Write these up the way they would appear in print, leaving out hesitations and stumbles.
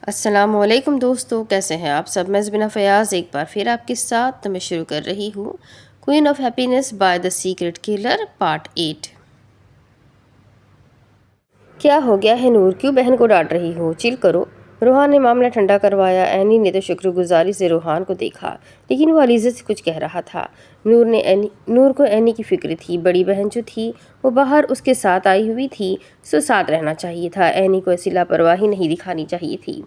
السلام علیکم دوستو، کیسے ہیں آپ سب؟ میں زبینہ فیاض ایک بار پھر آپ کے ساتھ میں شروع کر رہی ہوں queen of happiness by the secret colour part 8۔ کیا ہو گیا ہے نور؟ کیوں بہن کو ڈانٹ رہی ہو؟ چل کرو۔ روحان نے معاملہ ٹھنڈا کروایا۔ اینی نے تو شکر گزاری سے روحان کو دیکھا، لیکن وہ علیزہ سے کچھ کہہ رہا تھا۔ نور کو اینی کی فکر تھی۔ بڑی بہن جو تھی وہ باہر اس کے ساتھ آئی ہوئی تھی، سو ساتھ رہنا چاہیے تھا۔ اینی کو ایسی لاپرواہی نہیں دکھانی چاہیے تھی۔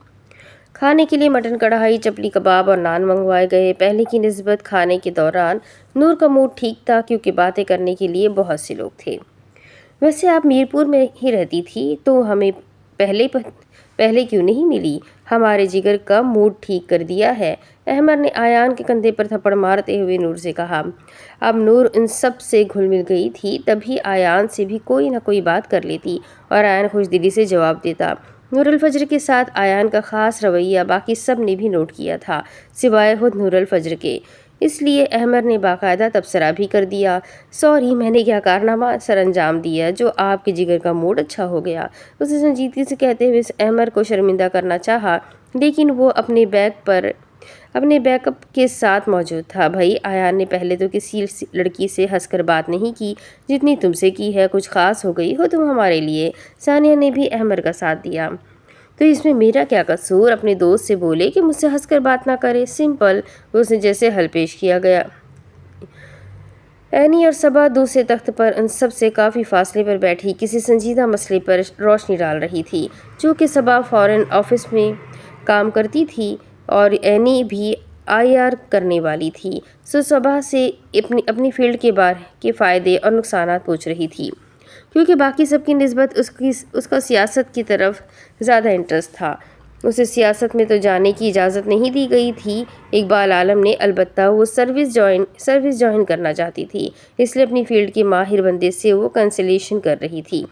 کھانے کے لیے مٹن کڑھائی، چپلی کباب اور نان منگوائے گئے۔ پہلے کی نسبت کھانے کے دوران نور کا موڈ ٹھیک تھا، کیونکہ باتیں کرنے کے لیے بہت سے لوگ تھے۔ ویسے آپ میرپور میں ہی رہتی تھی تو ہمیں پہلے کیوں نہیں ملی؟ ہمارے جگر کا موڈ ٹھیک کر دیا ہے، احمد نے آیان کے کندھے پر تھپڑ مارتے ہوئے نور سے کہا۔ اب نور ان سب سے گھل مل گئی تھی، تبھی آیان سے بھی کوئی نہ کوئی بات کر لیتی اور آیان خوش دلی سے جواب دیتا۔ نور الفجر کے ساتھ آیان کا خاص رویہ باقی سب نے بھی نوٹ کیا تھا، سوائے خود نور الفجر کے۔ اس لیے احمد نے باقاعدہ تبصرہ بھی کر دیا۔ سوری، میں نے کیا کارنامہ سر انجام دیا جو آپ کے جگر کا موڈ اچھا ہو گیا؟ اسے سنجیدگی سے کہتے ہوئے احمد کو شرمندہ کرنا چاہا، لیکن وہ اپنے بیک اپ کے ساتھ موجود تھا۔ بھائی، آیان نے پہلے تو کسی لڑکی سے ہنس کر بات نہیں کی جتنی تم سے کی ہے۔ کچھ خاص ہو گئی ہو تم ہمارے لیے؟ ثانیہ نے بھی احمد کا ساتھ دیا۔ تو اس میں میرا کیا قصور؟ اپنے دوست سے بولے کہ مجھ سے ہنس کر بات نہ کرے، سمپل۔ اس نے جیسے حل پیش کیا گیا۔ اینی اور صبا دوسرے تخت پر ان سب سے کافی فاصلے پر بیٹھی کسی سنجیدہ مسئلے پر روشنی ڈال رہی تھی۔ چونکہ صبا فارن آفس میں کام کرتی تھی اور اینی بھی IR کرنے والی تھی، سو صبا سے اپنی فیلڈ کے فائدے اور نقصانات پوچھ رہی تھی، کیونکہ باقی سب کی نسبت اس کا سیاست کی طرف زیادہ انٹرسٹ تھا۔ اسے سیاست میں تو جانے کی اجازت نہیں دی گئی تھی اقبال عالم نے، البتہ وہ سروس جوائن کرنا چاہتی تھی، اس لیے اپنی فیلڈ کے ماہر بندے سے وہ کنسلٹیشن کر رہی تھی۔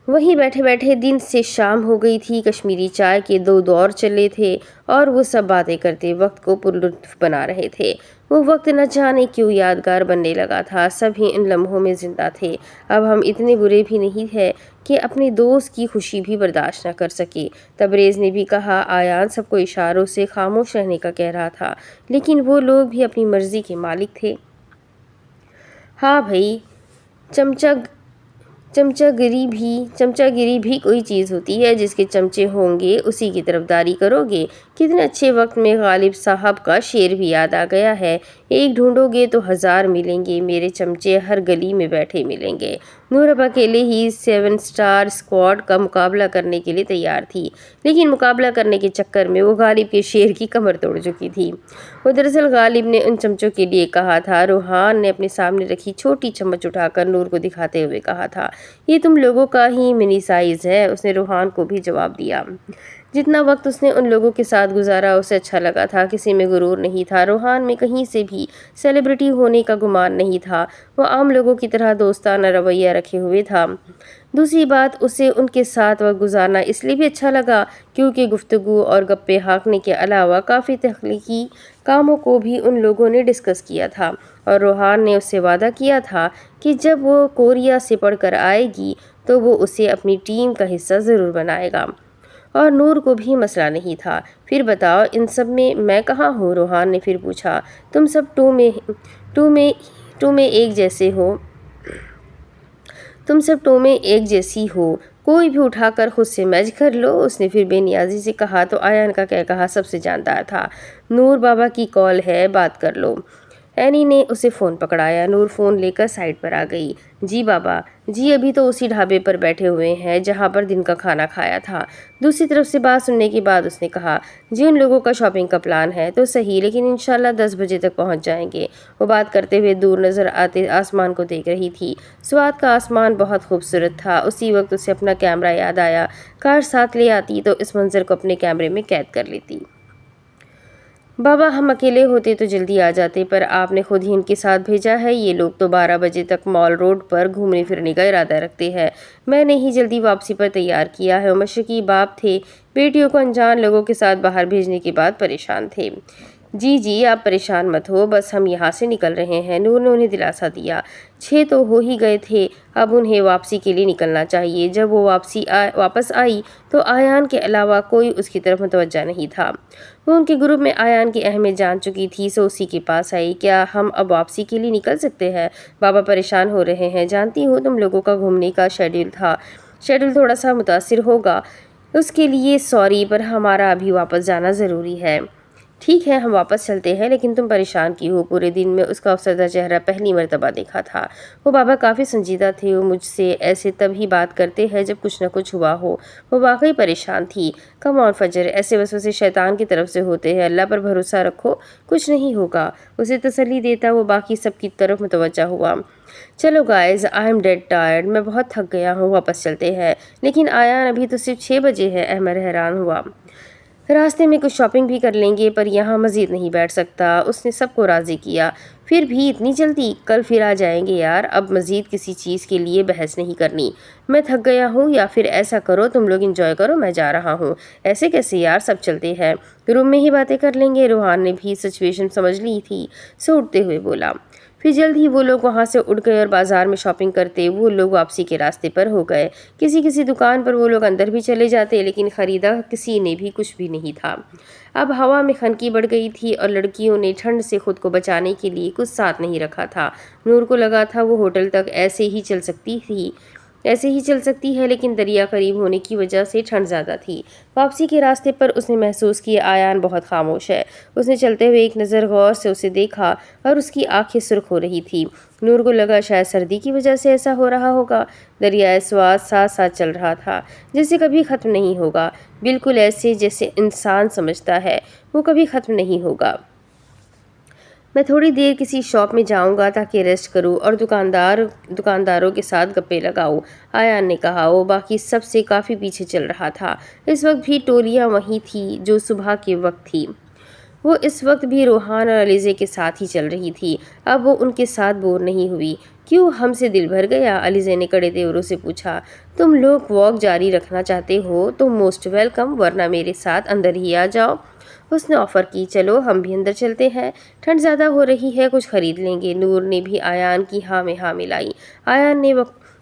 وہیں بیٹھے بیٹھے دن سے شام ہو گئی تھی۔ کشمیری چائے کے 2 دور چلے تھے اور وہ سب باتیں کرتے وقت کو پرلطف بنا رہے تھے۔ وہ وقت نہ جانے کیوں یادگار بننے لگا تھا۔ سب ہی ان لمحوں میں زندہ تھے۔ اب ہم اتنے برے بھی نہیں ہیں کہ اپنے دوست کی خوشی بھی برداشت نہ کر سکے، تبریز نے بھی کہا۔ آیان سب کو اشاروں سے خاموش رہنے کا کہہ رہا تھا، لیکن وہ لوگ بھی اپنی مرضی کے مالک تھے۔ ہاں بھائی، چمچہ گری بھی کوئی چیز ہوتی ہے، جس کے چمچے ہوں گے اسی کی طرفداری کرو گے۔ کتنے اچھے وقت میں غالب صاحب کا شعر بھی یاد آ گیا ہے، ایک ڈھونڈو گے تو 1000 ملیں گے، میرے چمچے ہر گلی میں بیٹھے ملیں گے۔ نور اب اکیلے ہی 7 اسٹار اسکواڈ کا مقابلہ کرنے کے لیے تیار تھی، لیکن مقابلہ کرنے کے چکر میں وہ غالب کے شعر کی کمر توڑ چکی تھی۔ وہ دراصل غالب نے ان چمچوں کے لیے کہا تھا۔ روحان نے اپنے سامنے رکھی چھوٹی چمچ اٹھا کر نور کو دکھاتے ہوئے کہا تھا، یہ تم لوگوں کا ہی منی سائز ہے۔ اس نے روحان کو بھی جواب دیا۔ جتنا وقت اس نے ان لوگوں کے ساتھ گزارا اسے اچھا لگا تھا، کسی میں غرور نہیں تھا۔ روحان میں کہیں سے بھی سیلیبریٹی ہونے کا گمان نہیں تھا، وہ عام لوگوں کی طرح دوستانہ رویہ رکھے ہوئے تھا۔ دوسری بات، اسے ان کے ساتھ وقت گزارنا اس لیے بھی اچھا لگا کیونکہ گفتگو اور گپے ہانکنے کے علاوہ کافی تخلیقی کاموں کو بھی ان لوگوں نے ڈسکس کیا تھا، اور روحان نے اس سے وعدہ کیا تھا کہ جب وہ کوریا سے پڑھ کر آئے گی تو وہ اسے اپنی ٹیم کا حصہ ضرور بنائے گا۔ اور نور کو بھی مسئلہ نہیں تھا۔ پھر بتاؤ، ان سب میں کہاں ہوں؟ روحان نے پھر پوچھا۔ تم سب ٹو میں ایک جیسے ہو، تم سب ٹو میں ایک جیسی ہو، کوئی بھی اٹھا کر خود سے میچ کر لو، اس نے پھر بے نیازی سے کہا۔ تو آیان کا کہا سب سے جاندار تھا، نور بابا کی کال ہے، بات کر لو۔ اینی نے اسے فون پکڑایا۔ نور فون لے کر سائڈ پر آ گئی۔ جی بابا جی، ابھی تو اسی ڈھابے پر بیٹھے ہوئے ہیں جہاں پر دن کا کھانا کھایا تھا۔ دوسری طرف سے بات سننے کے بعد اس نے کہا، جی ان لوگوں کا شاپنگ کا پلان ہے تو صحیح، لیکن انشاءاللہ 10 بجے تک پہنچ جائیں گے۔ وہ بات کرتے ہوئے دور نظر آتے آسمان کو دیکھ رہی تھی۔ سوات کا آسمان بہت خوبصورت تھا۔ اسی وقت اسے اپنا کیمرہ یاد آیا، کاش ساتھ لے آتی تو اس منظر کو اپنے کیمرے میں قید کر لیتی۔ بابا ہم اکیلے ہوتے تو جلدی آ جاتے، پر آپ نے خود ہی ان کے ساتھ بھیجا ہے۔ یہ لوگ تو 12 بجے تک مال روڈ پر گھومنے پھرنے کا ارادہ رکھتے ہیں، میں نے ہی جلدی واپسی پر تیار کیا ہے۔ وہ مشرقی باپ تھے، بیٹیوں کو انجان لوگوں کے ساتھ باہر بھیجنے کے بعد پریشان تھے۔ جی جی آپ پریشان مت ہو، بس ہم یہاں سے نکل رہے ہیں۔ نور نے انہیں دلاسا دیا۔ 6 تو ہو ہی گئے تھے، اب انہیں واپسی کے لیے نکلنا چاہیے۔ جب وہ واپس آئی تو آیان کے علاوہ کوئی اس کی طرف متوجہ نہیں تھا۔ وہ ان کے گروپ میں آیان کی اہمیت جان چکی تھی، سو اسی کے پاس آئی۔ کیا ہم اب واپسی کے لیے نکل سکتے ہیں؟ بابا پریشان ہو رہے ہیں، جانتی ہوں تم لوگوں کا گھومنے کا شیڈول تھوڑا سا متاثر ہوگا، اس کے لیے سوری، پر ہمارا ابھی واپس جانا ضروری ہے۔ ٹھیک ہے ہم واپس چلتے ہیں، لیکن تم پریشان کیوں ہو؟ پورے دن میں اس کا افسردہ چہرہ پہلی مرتبہ دیکھا تھا۔ وہ بابا کافی سنجیدہ تھے، وہ مجھ سے ایسے تب ہی بات کرتے ہیں جب کچھ نہ کچھ ہوا ہو۔ وہ واقعی پریشان تھی۔ کم آن فجر، ایسے وسوسے شیطان کی طرف سے ہوتے ہیں، اللہ پر بھروسہ رکھو، کچھ نہیں ہوگا۔ اسے تسلی دیتا وہ باقی سب کی طرف متوجہ ہوا۔ چلو guys, I am dead tired, میں بہت تھک گیا ہوں، واپس چلتے ہیں۔ لیکن آیان ابھی تو صرف 6 بجے ہے، احمد حیران ہوا۔ راستے میں کچھ شاپنگ بھی کر لیں گے، پر یہاں مزید نہیں بیٹھ سکتا۔ اس نے سب کو راضی کیا۔ پھر بھی اتنی جلدی؟ کل پھر آ جائیں گے یار، اب مزید کسی چیز کے لیے بحث نہیں کرنی۔ میں تھک گیا ہوں، یا پھر ایسا کرو تم لوگ انجوائے کرو، میں جا رہا ہوں۔ ایسے کیسے یار، سب چلتے ہیں، روم میں ہی باتیں کر لیں گے۔ روحان نے بھی سچویشن سمجھ لی تھی، سو اٹھتے ہوئے بولا۔ پھر جلد ہی وہ لوگ وہاں سے اٹھ گئے اور بازار میں شاپنگ کرتے وہ لوگ واپسی کے راستے پر ہو گئے۔ کسی دکان پر وہ لوگ اندر بھی چلے جاتے، لیکن خریدا کسی نے بھی کچھ بھی نہیں تھا۔ اب ہوا میں خنکی بڑھ گئی تھی اور لڑکیوں نے ٹھنڈ سے خود کو بچانے کے لیے کچھ ساتھ نہیں رکھا تھا۔ نور کو لگا تھا وہ ہوٹل تک ایسے ہی چل سکتی ہے، لیکن دریا قریب ہونے کی وجہ سے ٹھنڈ زیادہ تھی۔ واپسی کے راستے پر اس نے محسوس کیا آیان بہت خاموش ہے۔ اس نے چلتے ہوئے ایک نظر غور سے اسے دیکھا اور اس کی آنکھیں سرخ ہو رہی تھی۔ نور کو لگا شاید سردی کی وجہ سے ایسا ہو رہا ہوگا۔ دریائے سوات ساتھ ساتھ چل رہا تھا، جیسے کبھی ختم نہیں ہوگا، بالکل ایسے جیسے انسان سمجھتا ہے وہ کبھی ختم نہیں ہوگا۔ میں تھوڑی دیر کسی شاپ میں جاؤں گا تاکہ ریسٹ کروں اور دکانداروں کے ساتھ گپے لگاؤں، آیان نے کہا۔ وہ باقی سب سے کافی پیچھے چل رہا تھا۔ اس وقت بھی ٹولیاں وہی تھیں جو صبح کے وقت تھی۔ وہ اس وقت بھی روحان اور علیزے کے ساتھ ہی چل رہی تھی۔ اب وہ ان کے ساتھ بور نہیں ہوئی۔ کیوں، ہم سے دل بھر گیا؟ علیزے نے کڑے تیوروں سے پوچھا۔ تم لوگ واک جاری رکھنا چاہتے ہو تو موسٹ ویلکم، ورنہ میرے ساتھ اندر ہی آ جاؤ، اس نے آفر کی۔ چلو ہم بھی اندر چلتے ہیں، ٹھنڈ زیادہ ہو رہی ہے، کچھ خرید لیں گے۔ نور نے بھی آیان کی ہاں میں ہاں ملائی۔ آیان نے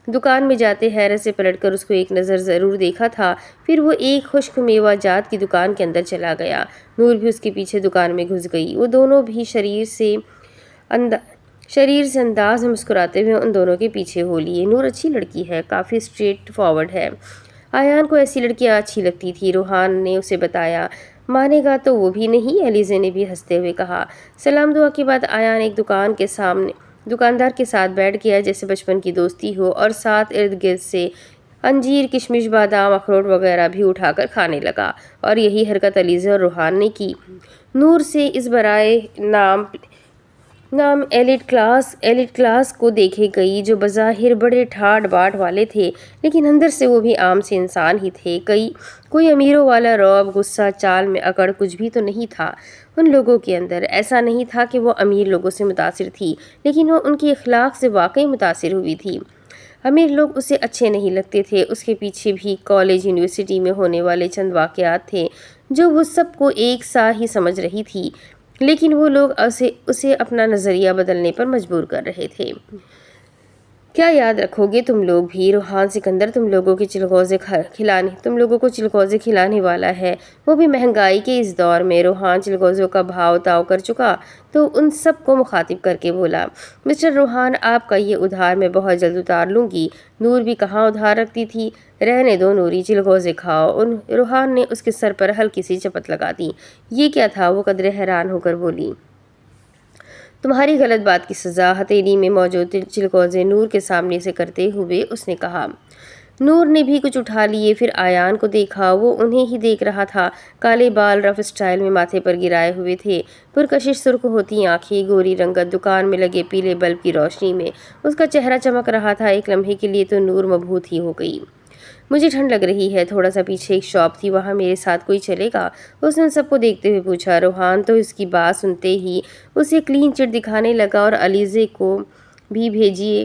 دکان میں جاتے حیرت سے پلٹ کر اس کو ایک نظر ضرور دیکھا تھا، پھر وہ ایک خشک میوہ جات کی دکان کے اندر چلا گیا۔ نور بھی اس کے پیچھے دکان میں گھس گئی۔ وہ دونوں بھی شریر سے انداز میں مسکراتے ہوئے ان دونوں کے پیچھے ہو لیے۔ نور اچھی لڑکی ہے، کافی اسٹریٹ فارورڈ ہے، آیان کو ایسی لڑکیاں اچھی لگتی تھی، روحان نے اسے بتایا۔ مانے گا تو وہ بھی نہیں، علیزے نے بھی ہنستے ہوئے کہا۔ سلام دعا کے بعد آیان ایک دکاندار کے ساتھ بیٹھ گیا جیسے بچپن کی دوستی ہو، اور ساتھ ارد گرد سے انجیر، کشمش، بادام، اخروٹ وغیرہ بھی اٹھا کر کھانے لگا، اور یہی حرکت علیزے اور روحان نے کی۔ نور سے اس برائے نام ایلیٹ کلاس کو دیکھے گئی، جو بظاہر بڑے ٹھاٹ باٹ والے تھے، لیکن اندر سے وہ بھی عام سے انسان ہی تھے۔ کوئی امیروں والا رعب، غصہ، چال میں اکڑ کچھ بھی تو نہیں تھا ان لوگوں کے اندر۔ ایسا نہیں تھا کہ وہ امیر لوگوں سے متاثر تھی، لیکن وہ ان کے اخلاق سے واقعی متاثر ہوئی تھی۔ امیر لوگ اسے اچھے نہیں لگتے تھے۔ اس کے پیچھے بھی کالج، یونیورسٹی میں ہونے والے چند واقعات تھے جو وہ سب کو ایک سا ہی سمجھ رہی تھی، لیکن وہ لوگ اسے اپنا نظریہ بدلنے پر مجبور کر رہے تھے۔ کیا یاد رکھو گے تم لوگ بھی؟ روحان سکندر تم لوگوں کو چلغوزے کھلانے والا ہے، وہ بھی مہنگائی کے اس دور میں۔ روحان چلغوزوں کا بھاؤ طاؤ کر چکا تو ان سب کو مخاطب کر کے بولا، مسٹر روحان، آپ کا یہ ادھار میں بہت جلد اتار لوں گی۔ نور بھی کہاں ادھار رکھتی تھی، رہنے دو نوری، چلغوزے کھاؤ۔ روحان نے اس کے سر پر ہلکی سی چپت لگا دی۔ یہ کیا تھا؟ وہ قدرے حیران ہو کر بولی۔ تمہاری غلط بات کی سزا، ہتھیلی میں موجود چلغوزے نور کے سامنے سے کرتے ہوئے اس نے کہا۔ نور نے بھی کچھ اٹھا لیے، پھر آیان کو دیکھا، وہ انہیں ہی دیکھ رہا تھا۔ کالے بال رف اسٹائل میں ماتھے پر گرائے ہوئے تھے، پرکشش سرخ ہوتی آنکھیں، گوری رنگت، دکان میں لگے پیلے بلب کی روشنی میں اس کا چہرہ چمک رہا تھا۔ ایک لمحے کے لیے تو نور مبہوت ہی ہو گئی۔ مجھے ٹھنڈ لگ رہی ہے، تھوڑا سا پیچھے ایک شاپ تھی، وہاں میرے ساتھ کوئی چلے گا؟ اس نے ان سب کو دیکھتے ہوئے پوچھا۔ روحان تو اس کی بات سنتے ہی اسے کلین چٹ دکھانے لگا، اور علیزے کو بھی بھیجیے،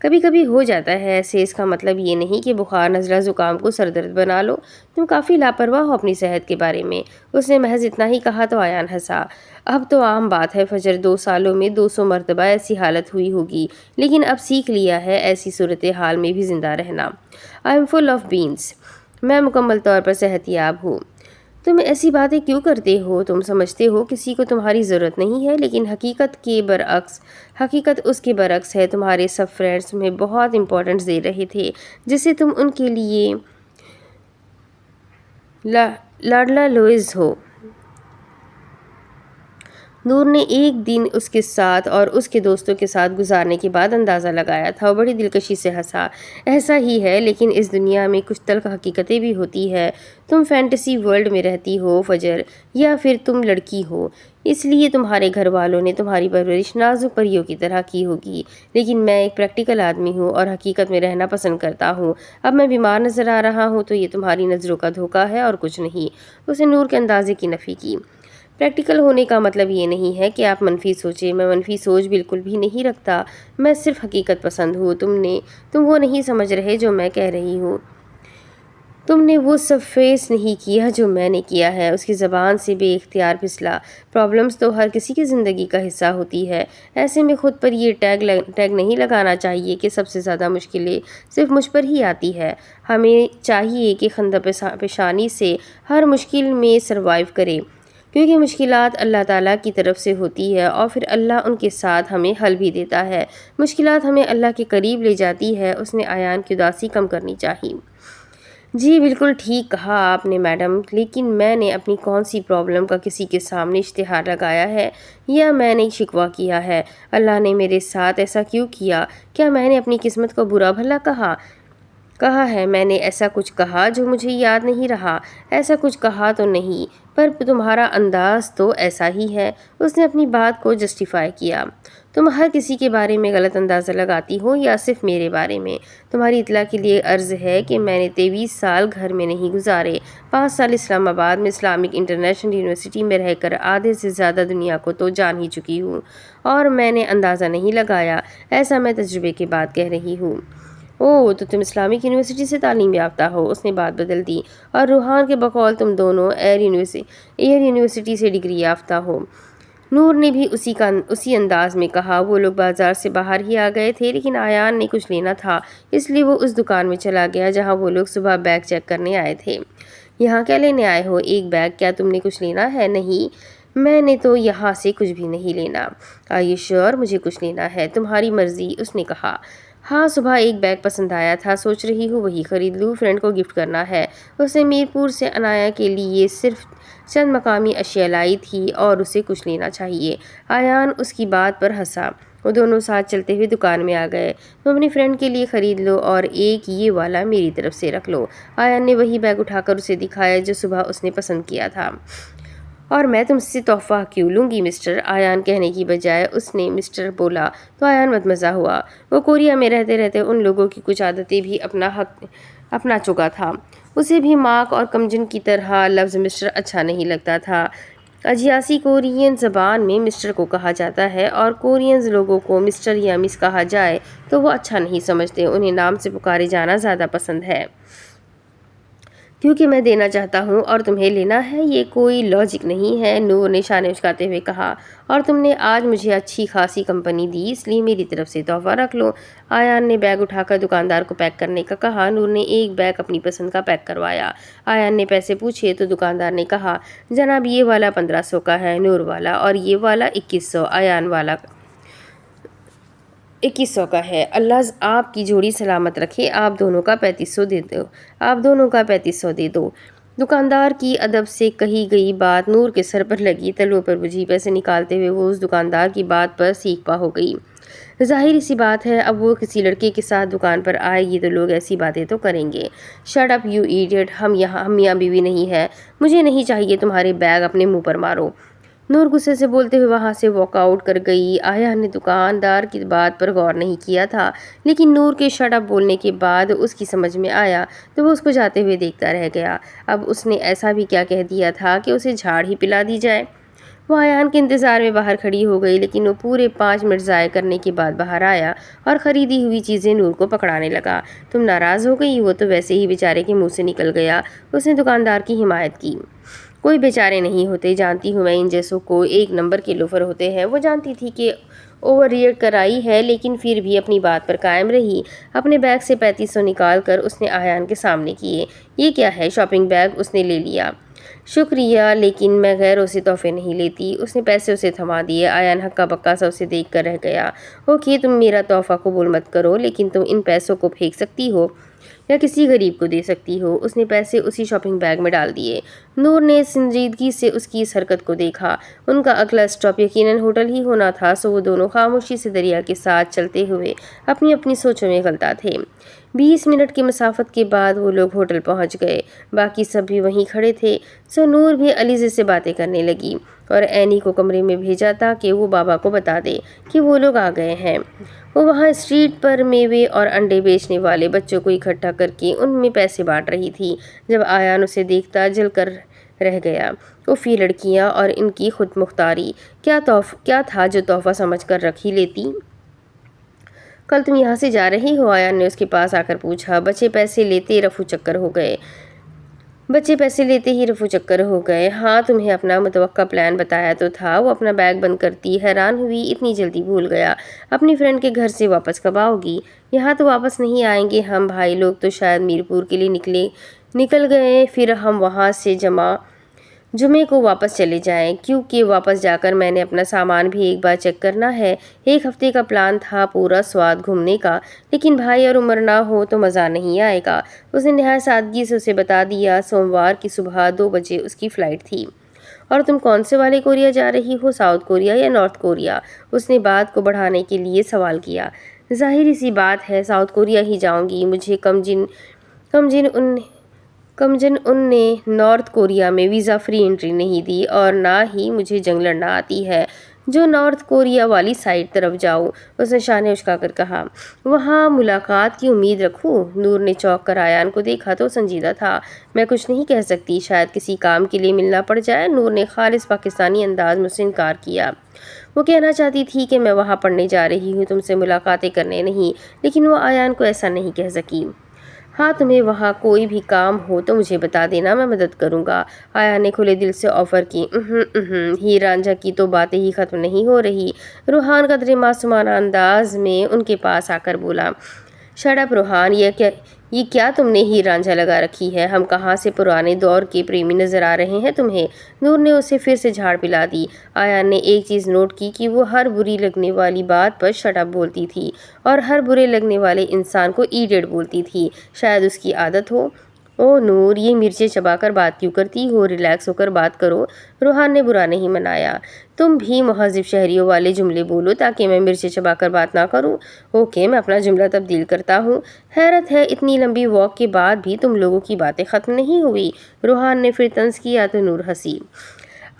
کبھی کبھی ہو جاتا ہے ایسے، اس کا مطلب یہ نہیں کہ بخار، نزلہ، زکام کو سر درد بنا لو۔ تم کافی لاپرواہ ہو اپنی صحت کے بارے میں۔ اس نے محض اتنا ہی کہا تو ایان ہنسا۔ اب تو عام بات ہے فجر، 2 سالوں میں 200 مرتبہ ایسی حالت ہوئی ہوگی، لیکن اب سیکھ لیا ہے ایسی صورتحال میں بھی زندہ رہنا۔ I am full of beans۔ میں مکمل طور پر صحت یاب ہوں۔ تم ایسی باتیں کیوں کرتے ہو؟ تم سمجھتے ہو کسی کو تمہاری ضرورت نہیں ہے، لیکن حقیقت اس کے برعکس ہے۔ تمہارے سب فرینڈز تمہیں بہت امپورٹنس دے رہے تھے، جسے تم ان کے لیے لاڈلا لوئز ہو۔ نور نے ایک دن اس کے ساتھ اور اس کے دوستوں کے ساتھ گزارنے کے بعد اندازہ لگایا تھا۔ وہ بڑی دلکشی سے ہنسا۔ ایسا ہی ہے، لیکن اس دنیا میں کچھ تلخ حقیقتیں بھی ہوتی ہے۔ تم فینٹیسی ورلڈ میں رہتی ہو فجر، یا پھر تم لڑکی ہو، اس لیے تمہارے گھر والوں نے تمہاری پرورش نازک پریوں کی طرح کی ہوگی، لیکن میں ایک پریکٹیکل آدمی ہوں اور حقیقت میں رہنا پسند کرتا ہوں۔ اب میں بیمار نظر آ رہا ہوں تو یہ تمہاری نظروں کا دھوکہ ہے اور کچھ نہیں۔ اس نے نور کے اندازے کی نفی کی۔ پریکٹیکل ہونے کا مطلب یہ نہیں ہے کہ آپ منفی سوچیں۔ میں منفی سوچ بالکل بھی نہیں رکھتا، میں صرف حقیقت پسند ہوں۔ تم وہ نہیں سمجھ رہے جو میں کہہ رہی ہوں۔ تم نے وہ سب فیس نہیں کیا جو میں نے کیا ہے۔ اس کی زبان سے بے اختیار پھسلا۔ پرابلمز تو ہر کسی کی زندگی کا حصہ ہوتی ہے، ایسے میں خود پر یہ ٹیگ نہیں لگانا چاہیے کہ سب سے زیادہ مشکلیں صرف مجھ پر ہی آتی ہے۔ ہمیں چاہیے کہ خندہ پیشانی سے ہر مشکل میں سروائیو کریں، کیونکہ مشکلات اللہ تعالیٰ کی طرف سے ہوتی ہے اور پھر اللہ ان کے ساتھ ہمیں حل بھی دیتا ہے۔ مشکلات ہمیں اللہ کے قریب لے جاتی ہے۔ اس نے ایان کی اداسی کم کرنی چاہی۔ جی بالکل ٹھیک کہا آپ نے میڈم، لیکن میں نے اپنی کون سی پرابلم کا کسی کے سامنے اشتہار لگایا ہے یا میں نے شکوہ کیا ہے؟ اللہ نے میرے ساتھ ایسا کیوں کیا؟ کیا میں نے اپنی قسمت کو برا بھلا کہا ہے؟ میں نے ایسا کچھ کہا جو مجھے یاد نہیں رہا؟ ایسا کچھ کہا تو نہیں، پر تمہارا انداز تو ایسا ہی ہے۔ اس نے اپنی بات کو جسٹیفائی کیا۔ تم ہر کسی کے بارے میں غلط اندازہ لگاتی ہو یا صرف میرے بارے میں؟ تمہاری اطلاع کے لیے عرض ہے کہ میں نے 23 سال گھر میں نہیں گزارے، 5 سال اسلام آباد میں اسلامک انٹرنیشنل یونیورسٹی میں رہ کر آدھے سے زیادہ دنیا کو تو جان ہی چکی ہوں، اور میں نے اندازہ نہیں لگایا۔ ایسا میں تجربے کے بعد کہہ رہی ہوں۔ اوہ، تو تم اسلامک یونیورسٹی سے تعلیم یافتہ ہو؟ اس نے بات بدل دی۔ اور روحان کے بقول تم دونوں ایئر یونیورسٹی سے ڈگری یافتہ ہو۔ نور نے بھی اسی انداز میں کہا۔ وہ لوگ بازار سے باہر ہی آ گئے تھے، لیکن ایان نے کچھ لینا تھا، اس لیے وہ اس دکان میں چلا گیا جہاں وہ لوگ صبح بیگ چیک کرنے آئے تھے۔ یہاں کیا لینے آئے ہو؟ ایک بیگ۔ کیا تم نے کچھ لینا ہے؟ نہیں، میں نے تو یہاں سے کچھ بھی نہیں لینا۔ Are you sure? مجھے کچھ لینا ہے۔ تمہاری مرضی، اس نے کہا۔ ہاں، صبح ایک بیگ پسند آیا تھا، سوچ رہی ہوں وہی خرید لوں، فرینڈ کو گفٹ کرنا ہے۔ اس نے میرپور سے انایا کے لیے صرف چند مقامی اشیاء لائی تھی اور اسے کچھ لینا چاہیے۔ ایان اس کی بات پر ہنسا۔ وہ دونوں ساتھ چلتے ہوئے دکان میں آ گئے۔ تم اپنی فرینڈ کے لیے خرید لو اور ایک یہ والا میری طرف سے رکھ لو۔ ایان نے وہی بیگ اٹھا کر اسے دکھایا جو صبح اس نے پسند کیا تھا۔ اور میں تم سے تحفہ کیوں لوں گی مسٹر؟ ایان کہنے کی بجائے اس نے مسٹر بولا تو ایان متمزہ ہوا۔ وہ کوریا میں رہتے رہتے ان لوگوں کی کچھ عادتیں بھی اپنا چکا تھا۔ اسے بھی مارک اور کمجن کی طرح لفظ مسٹر اچھا نہیں لگتا تھا۔ اجیاسی کورین زبان میں مسٹر کو کہا جاتا ہے، اور کورینز لوگوں کو مسٹر یا مس کہا جائے تو وہ اچھا نہیں سمجھتے، انہیں نام سے پکارے جانا زیادہ پسند ہے۔ کیونکہ میں دینا چاہتا ہوں اور تمہیں لینا ہے، یہ کوئی لاجک نہیں ہے، نور نے شانے اچکاتے ہوئے کہا۔ اور تم نے آج مجھے اچھی خاصی کمپنی دی، اس لیے میری طرف سے تحفہ رکھ لو۔ ایان نے بیگ اٹھا کر دکاندار کو پیک کرنے کا کہا۔ نور نے ایک بیگ اپنی پسند کا پیک کروایا۔ ایان نے پیسے پوچھے تو دکاندار نے کہا، جناب یہ والا 1500 کا ہے، نور والا، اور یہ والا 2100، ایان والا 2100 کا ہے۔ اللہ آپ کی جوڑی سلامت رکھے، آپ دونوں کا 3500 دے دو۔ دکاندار کی ادب سے کہی گئی بات نور کے سر پر لگی، تلووں پر بجھی۔ پیسے نکالتے ہوئے وہ اس دکاندار کی بات پر سیکھ پا ہو گئی۔ ظاہر سی بات ہے، اب وہ کسی لڑکے کے ساتھ دکان پر آئے گی تو لوگ ایسی باتیں تو کریں گے۔ شٹ اپ یو ایڈیٹ، ہم میاں بیوی نہیں ہیں، مجھے نہیں چاہیے تمہارے بیگ، اپنے منہ پر مارو۔ نور غصے سے بولتے ہوئے وہاں سے واک آؤٹ کر گئی۔ ایان نے دکاندار کی بات پر غور نہیں کیا تھا، لیکن نور کے شٹ اپ بولنے کے بعد اس کی سمجھ میں آیا تو وہ اس کو جاتے ہوئے دیکھتا رہ گیا۔ اب اس نے ایسا بھی کیا کہہ دیا تھا کہ اسے جھاڑ ہی پلا دی جائے؟ وہ آیان کے انتظار میں باہر کھڑی ہو گئی، لیکن وہ پورے 5 منٹ ضائع کرنے کے بعد باہر آیا اور خریدی ہوئی چیزیں نور کو پکڑانے لگا۔ تم ناراض ہو گئی؟ وہ تو ویسے ہی بیچارے کے منہ سے نکل گیا۔ اس نے دکاندار کی حمایت کی۔ کوئی بیچارے نہیں ہوتے، جانتی ہوں میں ان جیسوں کو 1 نمبر کے لوفر ہوتے ہیں۔ وہ جانتی تھی کہ اوور ریئیکٹ کرائی ہے، لیکن پھر بھی اپنی بات پر قائم رہی۔ اپنے بیگ سے 3500 نکال کر اس نے آیان کے سامنے کیے۔ یہ کیا ہے؟ شاپنگ بیگ اس نے لے لیا۔ شکریہ، لیکن میں غیروں سے تحفے نہیں لیتی۔ اس نے پیسے اسے تھما دیے۔ آیان ہکا بکا سا اسے دیکھ کر رہ گیا۔ اوکے، تم میرا تحفہ قبول مت کرو، لیکن تم ان پیسوں کو پھینک سکتی ہو یا کسی غریب کو دے سکتی ہو۔ اس نے پیسے اسی شاپنگ بیگ میں ڈال دیے۔ نور نے سنجیدگی سے اس کی اس حرکت کو دیکھا۔ ان کا اگلا اسٹاپ یقیناً ہوٹل ہی ہونا تھا، سو وہ دونوں خاموشی سے دریا کے ساتھ چلتے ہوئے اپنی اپنی سوچوں میں غلطہ تھے۔ 20 منٹ کی مسافت کے بعد وہ لوگ ہوٹل پہنچ گئے۔ باقی سب بھی وہیں کھڑے تھے، سو نور بھی علیزے سے باتیں کرنے لگی اور اینی کو کمرے میں بھیجا تاکہ وہ بابا کو بتا دے کہ وہ لوگ آ گئے ہیں۔ وہ وہاں اسٹریٹ پر میوے اور انڈے بیچنے والے بچوں کو اکٹھا کر کے ان میں پیسے بانٹ رہی تھی۔ جب آیان اسے دیکھتا جل کر رہ گیا۔ فی لڑکیاں اور ان کی خود مختاری، کیا تھا جو تحفہ سمجھ کر رکھ ہی لیتی؟ کل تم یہاں سے جا رہی ہو؟ آیان نے اس کے پاس آ کر پوچھا۔ بچے پیسے لیتے ہی رفو چکر ہو گئے۔ ہاں، تمہیں اپنا متوقع پلان بتایا تو تھا۔ وہ اپنا بیگ بند کرتی حیران ہوئی، اتنی جلدی بھول گیا۔ اپنی فرینڈ کے گھر سے واپس کب آؤ گی؟ یہاں تو واپس نہیں آئیں گے ہم بھائی لوگ تو شاید میرپور کے لیے نکل گئے، پھر ہم وہاں سے جمعے کو واپس چلے جائیں، کیونکہ واپس جا کر میں نے اپنا سامان بھی ایک بار چیک کرنا ہے۔ 1 ہفتے کا پلان تھا پورا سوات گھومنے کا، لیکن بھائی اور عمر نہ ہو تو مزہ نہیں آئے گا۔ اس نے نہایت سادگی سے اسے بتا دیا۔ سوموار کی صبح 2 بجے اس کی فلائٹ تھی۔ اور تم کون سے والے کوریا جا رہی ہو، ساؤتھ کوریا یا نارتھ کوریا؟ اس نے بات کو بڑھانے کے لیے سوال کیا۔ ظاہری سی بات ہے، ساؤتھ کوریا ہی جاؤں گی۔ مجھے کم جن ان نے نارتھ کوریا میں ویزا فری انٹری نہیں دی، اور نہ ہی مجھے جنگ لڑنا آتی ہے جو نارتھ کوریا والی سائڈ طرف جاؤ۔ اس نے شانے اچکا کر کہا۔ وہاں ملاقات کی امید رکھوں؟ نور نے چونک کر آیان کو دیکھا تو سنجیدہ تھا۔ میں کچھ نہیں کہہ سکتی، شاید کسی کام کے لیے ملنا پڑ جائے۔ نور نے خالص پاکستانی انداز میں اسے انکار کیا۔ وہ کہنا چاہتی تھی کہ میں وہاں پڑھنے جا رہی ہوں، تم سے ملاقاتیں کرنے نہیں، لیکن وہ آیان کو ایسا نہیں کہہ سکی۔ ہاں، تمہیں وہاں کوئی بھی کام ہو تو مجھے بتا دینا، میں مدد کروں گا۔ آیان نے کھلے دل سے آفر کی۔ ہیر رانجھا کی تو باتیں ہی ختم نہیں ہو رہی۔ روحان قدرے معصومانہ انداز میں ان کے پاس آ کر بولا۔ شٹ اپ روحان، یہ کیا تم نے ہیر رانجھا لگا رکھی ہے؟ ہم کہاں سے پرانے دور کے پریمی نظر آ رہے ہیں تمہیں؟ نور نے اسے پھر سے جھاڑ پلا دی۔ آیان نے ایک چیز نوٹ کی کہ وہ ہر بری لگنے والی بات پر شٹ اپ بولتی تھی اور ہر برے لگنے والے انسان کو ایڈیٹ بولتی تھی۔ شاید اس کی عادت ہو۔ او نور، یہ مرچیں چبا کر بات کیوں کرتی ہو؟ ریلیکس ہو کر بات کرو۔ روحان نے برا نہیں منایا۔ تم بھی مہذب شہریوں والے جملے بولو تاکہ میں مرچیں چبا کر بات نہ کروں۔ اوکے، میں اپنا جملہ تبدیل کرتا ہوں۔ حیرت ہے، اتنی لمبی واک کے بعد بھی تم لوگوں کی باتیں ختم نہیں ہوئی۔ روحان نے پھر طنز کیا تو نور ہنسی۔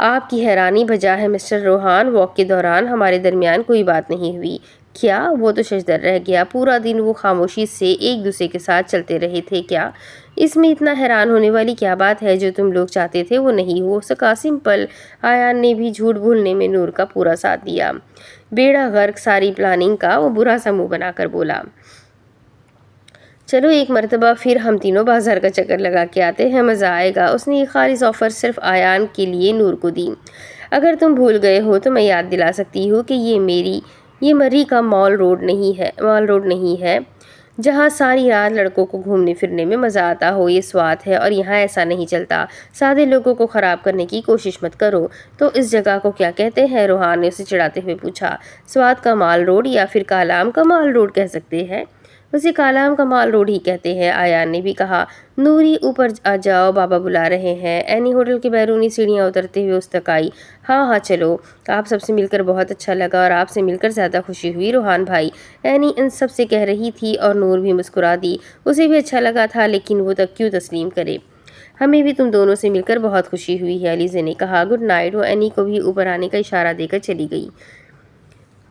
آپ کی حیرانی بجا ہے مسٹر روحان، واک کے دوران ہمارے درمیان کوئی بات نہیں ہوئی۔ کیا؟ وہ تو ششدر رہ گیا۔ پورا دن وہ خاموشی سے ایک دوسرے کے ساتھ چلتے رہے تھے۔ کیا اس میں اتنا حیران ہونے والی کیا بات ہے؟ جو تم لوگ چاہتے تھے وہ نہیں ہو سکا، سمپل۔ آیان نے بھی جھوٹ بولنے میں نور کا پورا ساتھ دیا۔ بیڑا غرق ساری پلاننگ کا، وہ برا سا منہ بنا کر بولا۔ چلو ایک مرتبہ پھر ہم تینوں بازار کا چکر لگا کے آتے ہیں، مزہ آئے گا۔ اس نے یہ خالص آفر صرف آیان کے لیے نور کو دی۔ اگر تم بھول گئے ہو تو میں یاد دلا سکتی ہوں کہ یہ مری کا مال روڈ نہیں ہے جہاں ساری رات لڑکوں کو گھومنے پھرنے میں مزہ آتا ہو۔ یہ سوات ہے اور یہاں ایسا نہیں چلتا۔ سادے لوگوں کو خراب کرنے کی کوشش مت کرو۔ تو اس جگہ کو کیا کہتے ہیں؟ روحان نے اسے چڑھاتے ہوئے پوچھا۔ سوات کا مال روڈ یا پھر کالام کا مال روڈ کہہ سکتے ہیں۔ اسے کالام کا مال روڈ ہی کہتے ہیں، آیان نے بھی کہا۔ نوری، اوپر آ جاؤ، بابا بلا رہے ہیں۔ اینی ہوٹل کے بیرونی سیڑھیاں اترتے ہوئے اس تک آئی۔ ہاں چلو، آپ سب سے مل کر بہت اچھا لگا اور آپ سے مل کر زیادہ خوشی ہوئی روحان بھائی، اینی ان سب سے کہہ رہی تھی اور نور بھی مسکرا دی۔ اسے بھی اچھا لگا تھا، لیکن وہ تک کیوں تسلیم کرے۔ ہمیں بھی تم دونوں سے مل کر بہت خوشی ہوئی ہے، علیزے نے کہا۔ Good night. وہ اینی کو بھی اوپر آنے کا اشارہ دے کر چلی گئی۔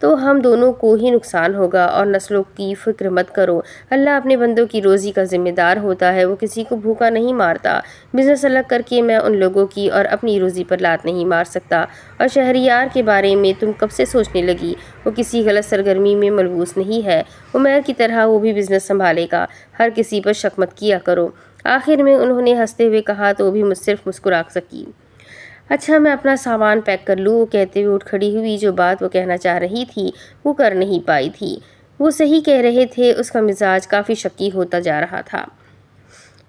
تو ہم دونوں کو ہی نقصان ہوگا، اور نسلوں کی فکر مت کرو۔ اللہ اپنے بندوں کی روزی کا ذمہ دار ہوتا ہے، وہ کسی کو بھوکا نہیں مارتا۔ بزنس الگ کر کے میں ان لوگوں کی اور اپنی روزی پر لات نہیں مار سکتا۔ اور شہریار کے بارے میں تم کب سے سوچنے لگی؟ وہ کسی غلط سرگرمی میں ملوث نہیں ہے، عمیر کی طرح وہ بھی بزنس سنبھالے گا۔ ہر کسی پر شک مت کیا کرو۔ آخر میں انہوں نے ہنستے ہوئے کہا تو وہ بھی صرف مسکرا سکی۔ اچھا میں اپنا سامان پیک کر لوں، وہ کہتے ہوئے اٹھ کھڑی ہوئی۔ جو بات وہ کہنا چاہ رہی تھی وہ کر نہیں پائی تھی۔ وہ صحیح کہہ رہے تھے، اس کا مزاج کافی شکی ہوتا جا رہا تھا۔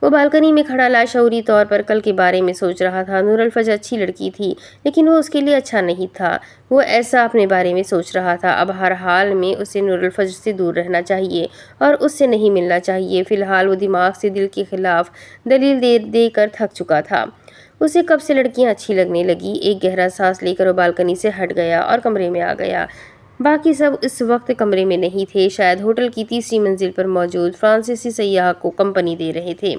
وہ بالکنی میں کھڑا لاشعوری طور پر کل کے بارے میں سوچ رہا تھا۔ نور الفجر اچھی لڑکی تھی، لیکن وہ اس کے لیے اچھا نہیں تھا۔ وہ ایسا اپنے بارے میں سوچ رہا تھا۔ اب ہر حال میں اسے نور الفجر سے دور رہنا چاہیے اور اس سے نہیں ملنا چاہیے۔ فی الحال وہ دماغ سے دل کے خلاف دلیل دے دے کر تھک چکا تھا۔ اسے کب سے لڑکیاں اچھی لگنے لگی۔ ایک گہرا سانس لے کر وہ بالکنی سے ہٹ گیا اور کمرے میں آ گیا۔ باقی سب اس وقت کمرے میں نہیں تھے، شاید ہوٹل کی تیسری منزل پر موجود فرانسیسی سیاح کو کمپنی دے رہے تھے،